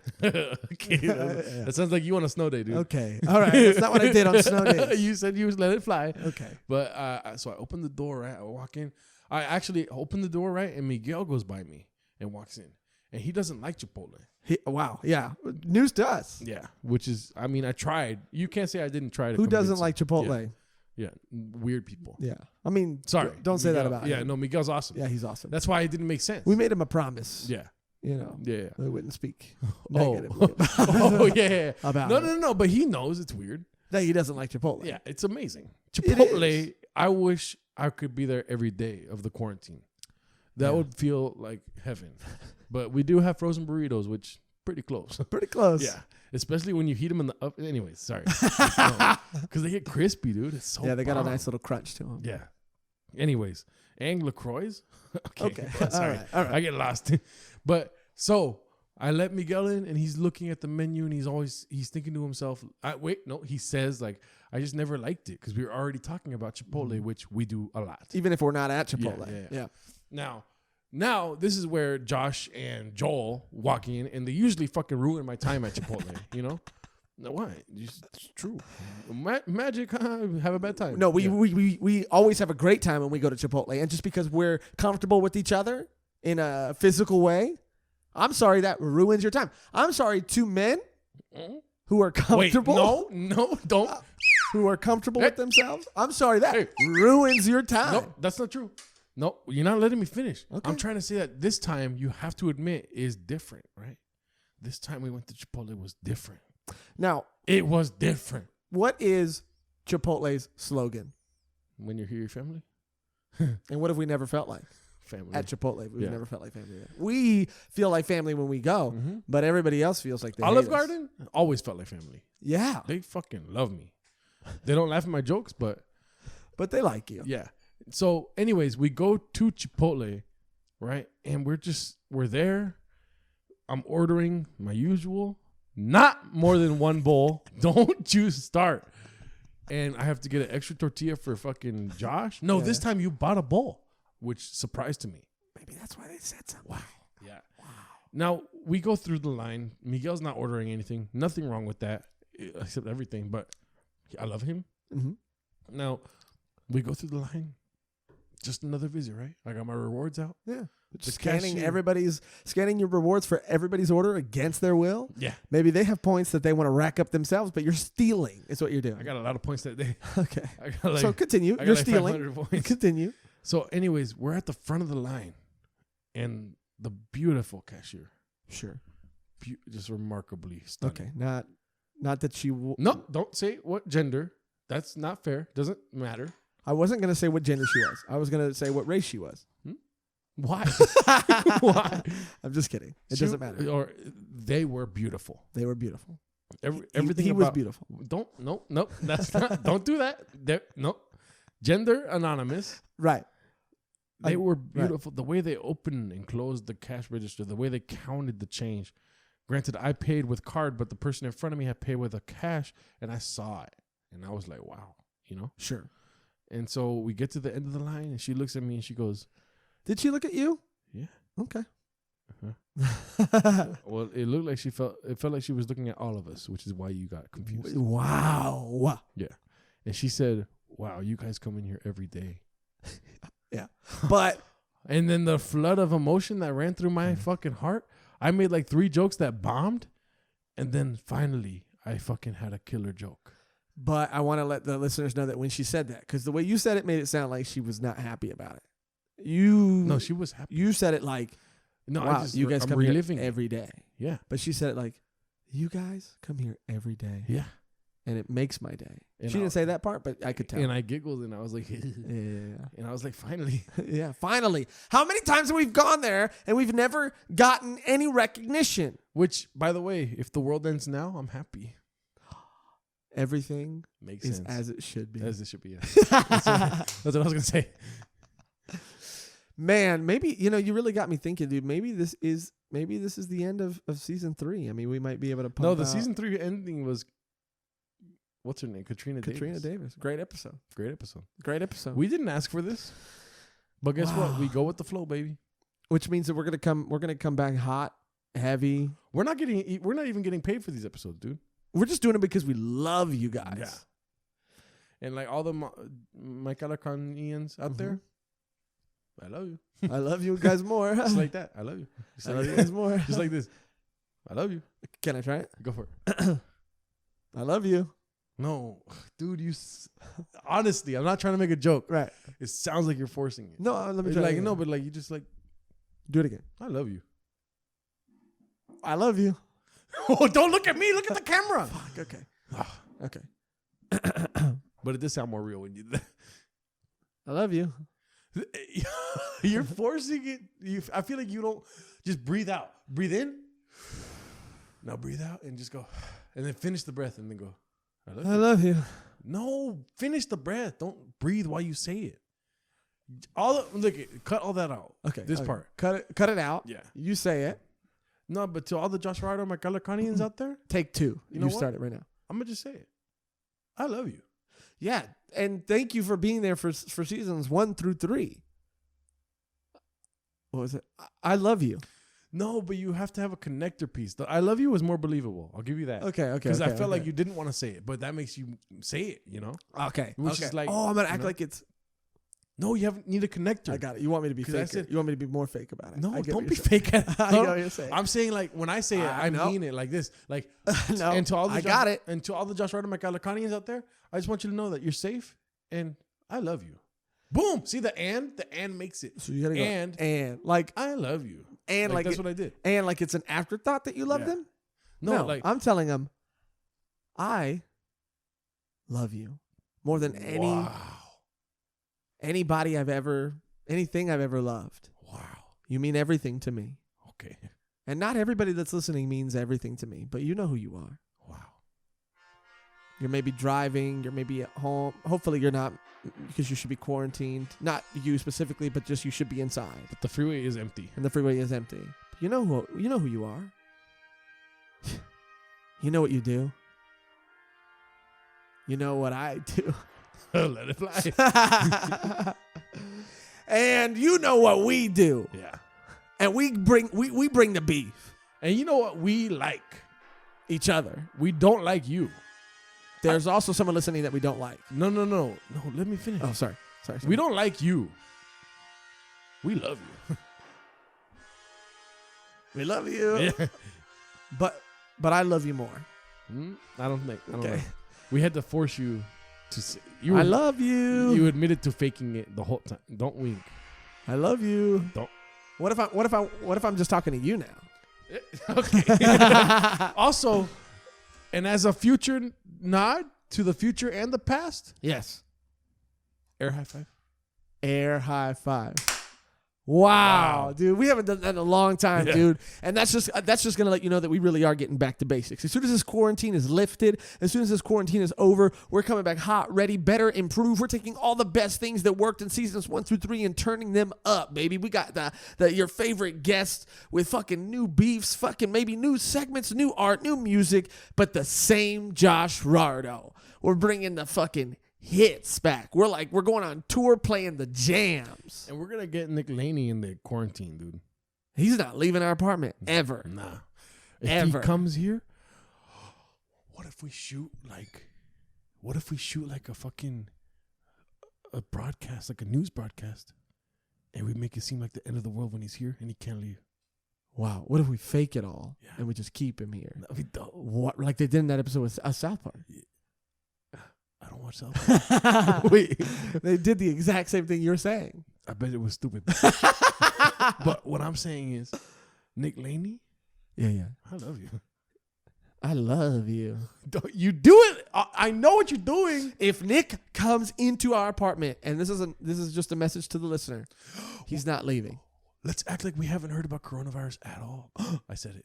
Speaker 2: Okay. That sounds like you on a snow day, dude.
Speaker 1: Okay. All right. That's not what I did on snow days.
Speaker 2: You said you was let it fly.
Speaker 1: Okay.
Speaker 2: But so I opened the door, right? I walk in. I actually opened the door, right? And Miguel goes by me and walks in. And he doesn't like Chipotle.
Speaker 1: Wow. Yeah. News to us.
Speaker 2: Yeah. Which is, I mean, I tried. You can't say I didn't try to
Speaker 1: Who doesn't
Speaker 2: convince
Speaker 1: like Chipotle?
Speaker 2: him. Yeah. Weird people.
Speaker 1: Yeah. I mean,
Speaker 2: Sorry.
Speaker 1: Don't say that
Speaker 2: Miguel-
Speaker 1: about
Speaker 2: Yeah,
Speaker 1: him.
Speaker 2: no, Miguel's awesome.
Speaker 1: Yeah, he's awesome.
Speaker 2: That's why it didn't make sense.
Speaker 1: We made him a promise.
Speaker 2: Yeah.
Speaker 1: Yeah.
Speaker 2: Yeah.
Speaker 1: We wouldn't speak
Speaker 2: Oh.
Speaker 1: negatively
Speaker 2: Oh, yeah.
Speaker 1: about
Speaker 2: No,
Speaker 1: it.
Speaker 2: no, no. But he knows it's weird.
Speaker 1: That he doesn't like Chipotle.
Speaker 2: Yeah, it's amazing.
Speaker 1: It
Speaker 2: Chipotle,
Speaker 1: is.
Speaker 2: I wish I could be there every day of the quarantine. That
Speaker 1: Yeah.
Speaker 2: would feel like heaven. But we do have frozen burritos, which pretty close.
Speaker 1: Pretty close.
Speaker 2: Yeah, especially when you heat them in the oven. Anyways, sorry. Because they get crispy, dude. It's so
Speaker 1: Yeah, they got a
Speaker 2: bomb.
Speaker 1: nice little crunch to them.
Speaker 2: Yeah. Anyways, and LaCroix.
Speaker 1: Okay.
Speaker 2: Sorry.
Speaker 1: All right.
Speaker 2: I get lost. But so I let Miguel in, and he's looking at the menu, and he's thinking to himself, he says, like, I just never liked it because we were already talking about Chipotle, which we do a lot.
Speaker 1: Even if we're not at Chipotle.
Speaker 2: Yeah. Now this is where Josh and Joel walk in, and they usually fucking ruin my time at Chipotle, No, why? It's true. Magic, have a bad time.
Speaker 1: No,
Speaker 2: Yeah.
Speaker 1: we always have a great time when we go to Chipotle. And just because we're comfortable with each other in a physical way, I'm sorry that ruins your time. I'm sorry, two men who are comfortable.
Speaker 2: Wait, no, don't.
Speaker 1: Who are comfortable
Speaker 2: Hey.
Speaker 1: with themselves. I'm sorry that
Speaker 2: Hey.
Speaker 1: ruins your time.
Speaker 2: No, that's not true. No, you're not letting me finish.
Speaker 1: Okay.
Speaker 2: I'm trying to say that this time you have to admit is different, right? This time we went to Chipotle was different.
Speaker 1: Now,
Speaker 2: It was different.
Speaker 1: what is Chipotle's slogan?
Speaker 2: When you're here, your family?
Speaker 1: And what have we never felt like
Speaker 2: Family.
Speaker 1: at Chipotle? We've
Speaker 2: Yeah.
Speaker 1: never felt like family. We feel like family when we go,
Speaker 2: Mhm.
Speaker 1: but everybody else feels like they
Speaker 2: Olive
Speaker 1: hate us.
Speaker 2: Garden always felt like family.
Speaker 1: Yeah,
Speaker 2: They fucking love me. They don't laugh at my jokes, but
Speaker 1: but they like you.
Speaker 2: yeah. So, anyways, we go to Chipotle, right? And we're there. I'm ordering my usual, not more than one bowl. Don't you start. And I have to get an extra tortilla for fucking Josh. No,
Speaker 1: Yeah.
Speaker 2: this time you bought a bowl, which surprised to me.
Speaker 1: Maybe that's why they said something.
Speaker 2: Wow. Yeah. Wow. Now we go through the line. Miguel's not ordering anything. Nothing wrong with that, except everything. But I love him.
Speaker 1: Mm-hmm.
Speaker 2: Now we go through the line. Just another visit, right? I got my rewards out.
Speaker 1: Yeah.
Speaker 2: The
Speaker 1: Scanning
Speaker 2: cashier-
Speaker 1: scanning your rewards for everybody's order against their will.
Speaker 2: Yeah.
Speaker 1: Maybe they have points that they want to rack up themselves, but you're stealing is what you're doing.
Speaker 2: I got a lot of points that day.
Speaker 1: Okay.
Speaker 2: I got
Speaker 1: So continue.
Speaker 2: I got
Speaker 1: You're
Speaker 2: like
Speaker 1: stealing.
Speaker 2: 500 points.
Speaker 1: Continue.
Speaker 2: So, anyways, we're at the front of the line, and the beautiful cashier,
Speaker 1: Sure.
Speaker 2: just remarkably stunning.
Speaker 1: Okay. Not that she.
Speaker 2: No, don't say what gender. That's not fair. Doesn't matter.
Speaker 1: I wasn't gonna say what gender she was. I was gonna say what race she was.
Speaker 2: Why? Why?
Speaker 1: I'm just kidding. It
Speaker 2: She-
Speaker 1: doesn't matter.
Speaker 2: Or they were beautiful.
Speaker 1: They were beautiful.
Speaker 2: Everything
Speaker 1: he was
Speaker 2: about-
Speaker 1: beautiful.
Speaker 2: No. That's not. Don't do that. No. Gender anonymous.
Speaker 1: Right.
Speaker 2: They were beautiful. The way they opened and closed the cash register, the way they counted the change. Granted, I paid with card, but the person in front of me had paid with a cash, and I saw it, and I was like, "Wow,"
Speaker 1: Sure.
Speaker 2: And so we get to the end of the line, and she looks at me and she goes,
Speaker 1: Did she look at you?
Speaker 2: "Yeah."
Speaker 1: Okay.
Speaker 2: Well, it looked like it felt like she was looking at all of us, which is why you got confused.
Speaker 1: Wow.
Speaker 2: Yeah. And she said, "Wow, you guys come in here every day."
Speaker 1: Yeah. But
Speaker 2: And then the flood of emotion that ran through my fucking heart, I made like 3 jokes that bombed. And then finally I fucking had a killer joke.
Speaker 1: But I want to let the listeners know that when she said that, because the way you said it made it sound like she was not happy about it.
Speaker 2: No, she was happy.
Speaker 1: You said it like,
Speaker 2: No,
Speaker 1: wow, you guys
Speaker 2: I'm
Speaker 1: come here
Speaker 2: reliving it.
Speaker 1: every day.
Speaker 2: Yeah.
Speaker 1: But she said it like, you guys come here every day.
Speaker 2: Yeah.
Speaker 1: And it makes my day.
Speaker 2: And
Speaker 1: She didn't say that part, but I could tell.
Speaker 2: And I giggled and I was like,
Speaker 1: yeah.
Speaker 2: and I was like, finally.
Speaker 1: Yeah, finally. How many times have we gone there and we've never gotten any recognition?
Speaker 2: Which, by the way, if the world ends now, I'm happy.
Speaker 1: Everything
Speaker 2: Makes
Speaker 1: is
Speaker 2: sense.
Speaker 1: as it should be.
Speaker 2: As it should be. Yeah. That's what I was gonna say.
Speaker 1: Man, maybe you really got me thinking, dude. Maybe this is the end of season 3. I mean, we might be able to pump
Speaker 2: No, the
Speaker 1: out
Speaker 2: season 3 ending was, what's her name? Katrina
Speaker 1: Davis. Great episode.
Speaker 2: Great episode.
Speaker 1: We
Speaker 2: We didn't ask for this, but guess what? We go with the flow, baby.
Speaker 1: which means that we're gonna come back hot, heavy.
Speaker 2: We're not even getting paid for these episodes, dude.
Speaker 1: We're just doing it because we love you guys.
Speaker 2: Yeah. And like all the my Calacanians out there, I love you.
Speaker 1: I love you guys more.
Speaker 2: Just like that. I love you. Just
Speaker 1: I
Speaker 2: like
Speaker 1: love you guys more.
Speaker 2: Just like this. I love you.
Speaker 1: Can I try it?
Speaker 2: Go for it.
Speaker 1: I love you.
Speaker 2: No, dude, honestly, I'm not trying to make a joke.
Speaker 1: Right.
Speaker 2: It sounds like you're forcing it.
Speaker 1: No, let me
Speaker 2: It's
Speaker 1: try.
Speaker 2: like,
Speaker 1: it
Speaker 2: no,
Speaker 1: again.
Speaker 2: but like you just like,
Speaker 1: Do it again.
Speaker 2: I love you.
Speaker 1: I love you.
Speaker 2: Oh, don't look at me. Look at the camera.
Speaker 1: Fuck. Okay. Okay.
Speaker 2: But it does sound more real when you.
Speaker 1: I love you.
Speaker 2: You're forcing it. I feel like you don't just breathe out. Breathe in. Now breathe out and just go, and then finish the breath and then go.
Speaker 1: I love you.
Speaker 2: No, finish the breath. Don't breathe while you say it. Cut all that out.
Speaker 1: Okay.
Speaker 2: This
Speaker 1: okay.
Speaker 2: part.
Speaker 1: Cut it out.
Speaker 2: Yeah.
Speaker 1: You say it.
Speaker 2: No, but to all the Joshrardo, my Calacanians out there,
Speaker 1: Take 2.
Speaker 2: You know what?
Speaker 1: start it right now.
Speaker 2: I'm gonna just say it. I love you.
Speaker 1: Yeah, and thank you for being there for seasons 1 through 3. What was it? I love you.
Speaker 2: No, but you have to have a connector piece. The I love you was more believable. I'll give you that.
Speaker 1: Okay.
Speaker 2: Because I felt like you didn't want to say it, but that makes you say it,
Speaker 1: Okay.
Speaker 2: Which is like,
Speaker 1: oh, I'm gonna act
Speaker 2: know?
Speaker 1: like it's.
Speaker 2: No, you need a connector.
Speaker 1: I got it. You want me to be
Speaker 2: 'Cause I
Speaker 1: fake?
Speaker 2: said-
Speaker 1: You want me to be more fake about it?
Speaker 2: No,
Speaker 1: I get
Speaker 2: don't
Speaker 1: what
Speaker 2: be
Speaker 1: you're saying.
Speaker 2: fake at it.
Speaker 1: I know what you're saying.
Speaker 2: I'm saying like when I say it, I
Speaker 1: know.
Speaker 2: mean it like this. Like
Speaker 1: No,
Speaker 2: and to all the
Speaker 1: I got it.
Speaker 2: And to all the Joshrardo Macalacanians out there, I just want you to know that you're safe and I love you. Boom. See the and makes it.
Speaker 1: So you gotta go
Speaker 2: And
Speaker 1: like
Speaker 2: I love you.
Speaker 1: and like
Speaker 2: that's
Speaker 1: it-
Speaker 2: what I did.
Speaker 1: and like it's an afterthought that you love
Speaker 2: Yeah.
Speaker 1: them.
Speaker 2: No, like
Speaker 1: I'm telling them, I love you more than anybody anything I've ever loved.
Speaker 2: Wow.
Speaker 1: You mean everything to me.
Speaker 2: Okay.
Speaker 1: And not everybody that's listening means everything to me, but you know who you are.
Speaker 2: Wow.
Speaker 1: You're maybe driving, you're maybe at home. Hopefully you're not, because you should be quarantined. Not you specifically, but just you should be inside.
Speaker 2: But the freeway is empty.
Speaker 1: And the freeway is empty. You know who you are. You know what you do. You know what I do.
Speaker 2: Let it fly.
Speaker 1: And you know what we do.
Speaker 2: Yeah.
Speaker 1: And we bring the beef.
Speaker 2: And you know what we like?
Speaker 1: Each other.
Speaker 2: We don't like you.
Speaker 1: There's also someone listening that we don't like.
Speaker 2: No. No, let me finish.
Speaker 1: Oh, sorry.
Speaker 2: We don't like you. We love you.
Speaker 1: We love you.
Speaker 2: Yeah.
Speaker 1: But I love you more.
Speaker 2: I don't think. I don't
Speaker 1: Okay.
Speaker 2: know. We had to force you to say.
Speaker 1: I love you.
Speaker 2: You admitted to faking it the whole time. Don't wink.
Speaker 1: I love you.
Speaker 2: Don't.
Speaker 1: What if I'm just talking to you now?
Speaker 2: Okay. Also, and as a future nod to the future and the past,
Speaker 1: Yes.
Speaker 2: air high five.
Speaker 1: Air high five. Wow, dude, we haven't done that in a long time, dude. And that's just gonna let you know that we really are getting back to basics. As soon as this quarantine is lifted, as soon as this quarantine is over, we're coming back hot, ready, better, improved. We're taking all the best things that worked in seasons 1 through 3 and turning them up, baby. We got your favorite guests with fucking new beefs, fucking maybe new segments, new art, new music, but the same Joshrardo. We're bringing the fucking hits back. We're going on tour playing the jams.
Speaker 2: And we're going to get Nick Laney in the quarantine, dude.
Speaker 1: He's not leaving our apartment ever.
Speaker 2: Nah. If
Speaker 1: Ever.
Speaker 2: he comes here, what if we shoot like a fucking a broadcast, like a news broadcast, and we make it seem like the end of the world when he's here and he can't leave?
Speaker 1: Wow. What if we fake it all and we just keep him here?
Speaker 2: That'd be dope.
Speaker 1: What, like they did in that episode with South Park.
Speaker 2: I don't watch South Park.
Speaker 1: Wait, they did the exact same thing you're saying.
Speaker 2: I bet it was stupid. But what I'm saying is, Nick Laney,
Speaker 1: Yeah.
Speaker 2: I love you.
Speaker 1: I love you.
Speaker 2: You do it. I know what you're doing.
Speaker 1: If Nick comes into our apartment, and this is just a message to the listener, he's not leaving.
Speaker 2: Let's act like we haven't heard about coronavirus at all. I said it.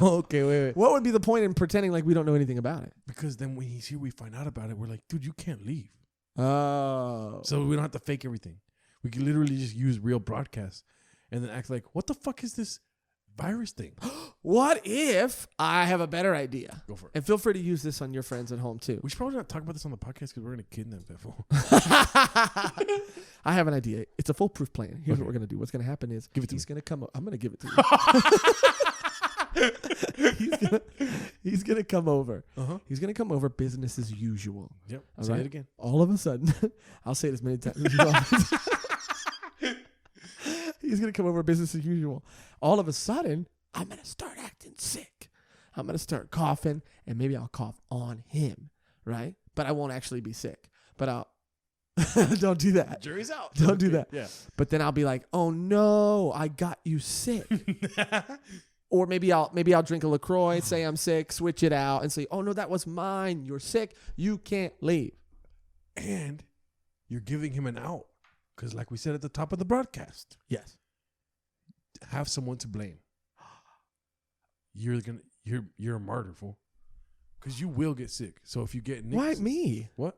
Speaker 1: Okay, wait. What would be the point in pretending like we don't know anything about it?
Speaker 2: Because then when he's here, we find out about it. We're like, dude, you can't leave.
Speaker 1: Oh.
Speaker 2: So we don't have to fake everything. We can literally just use real broadcasts and then act like, what the fuck is this virus thing?
Speaker 1: What if I have a better idea?
Speaker 2: Go for it.
Speaker 1: And feel free to use this on your friends at home too.
Speaker 2: We should probably not talk about this on the podcast because we're going to kidnap that fool.
Speaker 1: I have an idea. It's a foolproof plan. Here's
Speaker 2: Okay.
Speaker 1: what we're going to do. What's going to happen is he's going to come up. I'm going to give it to you. He's going to come over.
Speaker 2: Uh-huh.
Speaker 1: He's going to come over business as usual.
Speaker 2: Yep.
Speaker 1: All
Speaker 2: Say
Speaker 1: right?
Speaker 2: it again.
Speaker 1: All of a sudden, I'll say it as many times as you want. He's going to come over business as usual. All of a sudden, I'm going to start acting sick. I'm going to start coughing, and maybe I'll cough on him, right? But I won't actually be sick. But I'll don't do that.
Speaker 2: Jury's out.
Speaker 1: Don't do that.
Speaker 2: Yeah.
Speaker 1: But then I'll be like, "Oh no, I got you sick." Or maybe I'll drink a LaCroix, say I'm sick, switch it out, and say, "Oh no, that was mine. You're sick. You can't leave."
Speaker 2: And you're giving him an out. Because like we said at the top of the broadcast,
Speaker 1: Yes.
Speaker 2: have someone to blame. You're a martyr, fool. Because you will get sick. So if you get Nick,
Speaker 1: Why me?
Speaker 2: What?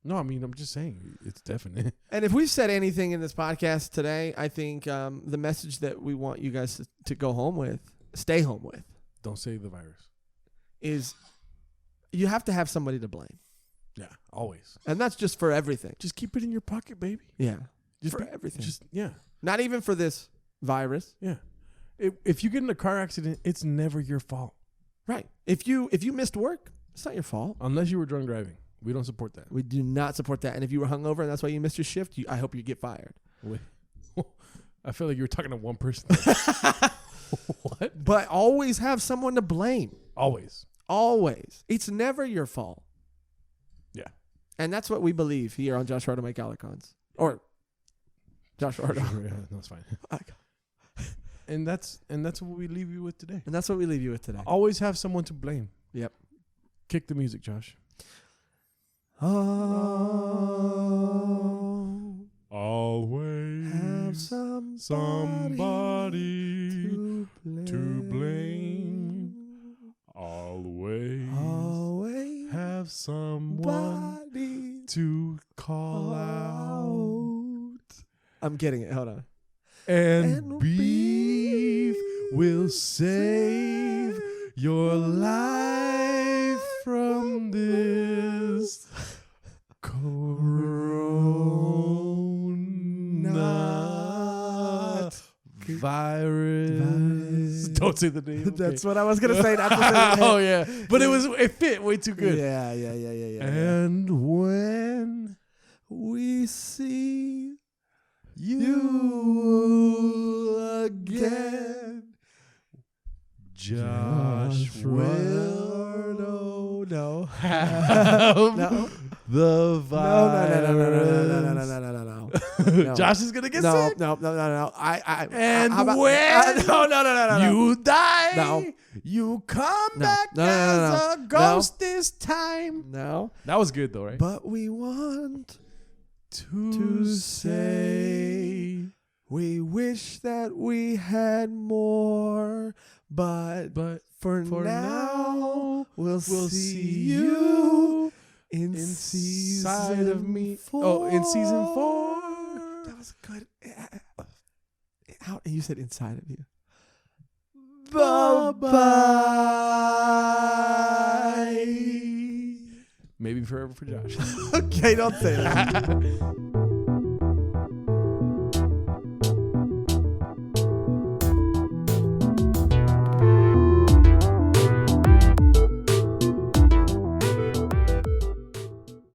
Speaker 2: No, I mean I'm just saying it's definite.
Speaker 1: And if we've said anything in this podcast today, I think the message that we want you guys to go home with, stay home with,
Speaker 2: Don't say the virus.
Speaker 1: is you have to have somebody to blame.
Speaker 2: Yeah, always.
Speaker 1: And that's just for everything.
Speaker 2: Just keep it in your pocket, baby.
Speaker 1: Yeah.
Speaker 2: Just
Speaker 1: For everything.
Speaker 2: Yeah.
Speaker 1: Not even for this virus.
Speaker 2: Yeah. If you get in a car accident, it's never your fault.
Speaker 1: Right. If you missed work, it's not your fault.
Speaker 2: Unless you were drunk driving. We don't support that.
Speaker 1: We do not support that. And if you were hungover and that's why you missed your shift, I hope you get fired.
Speaker 2: Wait. I feel like you were talking to one person. What?
Speaker 1: But always have someone to blame.
Speaker 2: Always.
Speaker 1: Always. It's never your fault.
Speaker 2: Yeah.
Speaker 1: And that's what we believe here on Joshrardo Make Alicons. Or Joshrardo.
Speaker 2: Yeah, no, it's fine. And that's what we leave you with today.
Speaker 1: And that's what we leave you with today.
Speaker 2: Always have someone to blame.
Speaker 1: Yep.
Speaker 2: Kick the music, Josh.
Speaker 1: Oh,
Speaker 2: Always
Speaker 1: have somebody
Speaker 2: to blame. Always have someone to call out.
Speaker 1: I'm getting it. Hold on.
Speaker 2: And beef will save your life from this corona virus. Don't say the name.
Speaker 1: That's what I was gonna say. Not to say the name.
Speaker 2: Oh yeah, but it fit way too good.
Speaker 1: Yeah.
Speaker 2: And when
Speaker 1: we see you again,
Speaker 2: Josh
Speaker 1: will
Speaker 2: no
Speaker 1: have
Speaker 2: no the virus.
Speaker 1: No.
Speaker 2: Josh is gonna get sick.
Speaker 1: No.
Speaker 2: And
Speaker 1: how about-
Speaker 2: when
Speaker 1: no.
Speaker 2: you die,
Speaker 1: No.
Speaker 2: you come
Speaker 1: No.
Speaker 2: back
Speaker 1: No.
Speaker 2: as a ghost this time.
Speaker 1: No.
Speaker 2: That was good though, right?
Speaker 1: But we want
Speaker 2: to say
Speaker 1: we wish that we had more, but for now we'll see you inside
Speaker 2: of me.
Speaker 1: 4.
Speaker 2: Oh, in season 4.
Speaker 1: That was good. How you said inside of you.
Speaker 2: Bye-bye. Maybe forever for Josh.
Speaker 1: Okay, don't say that.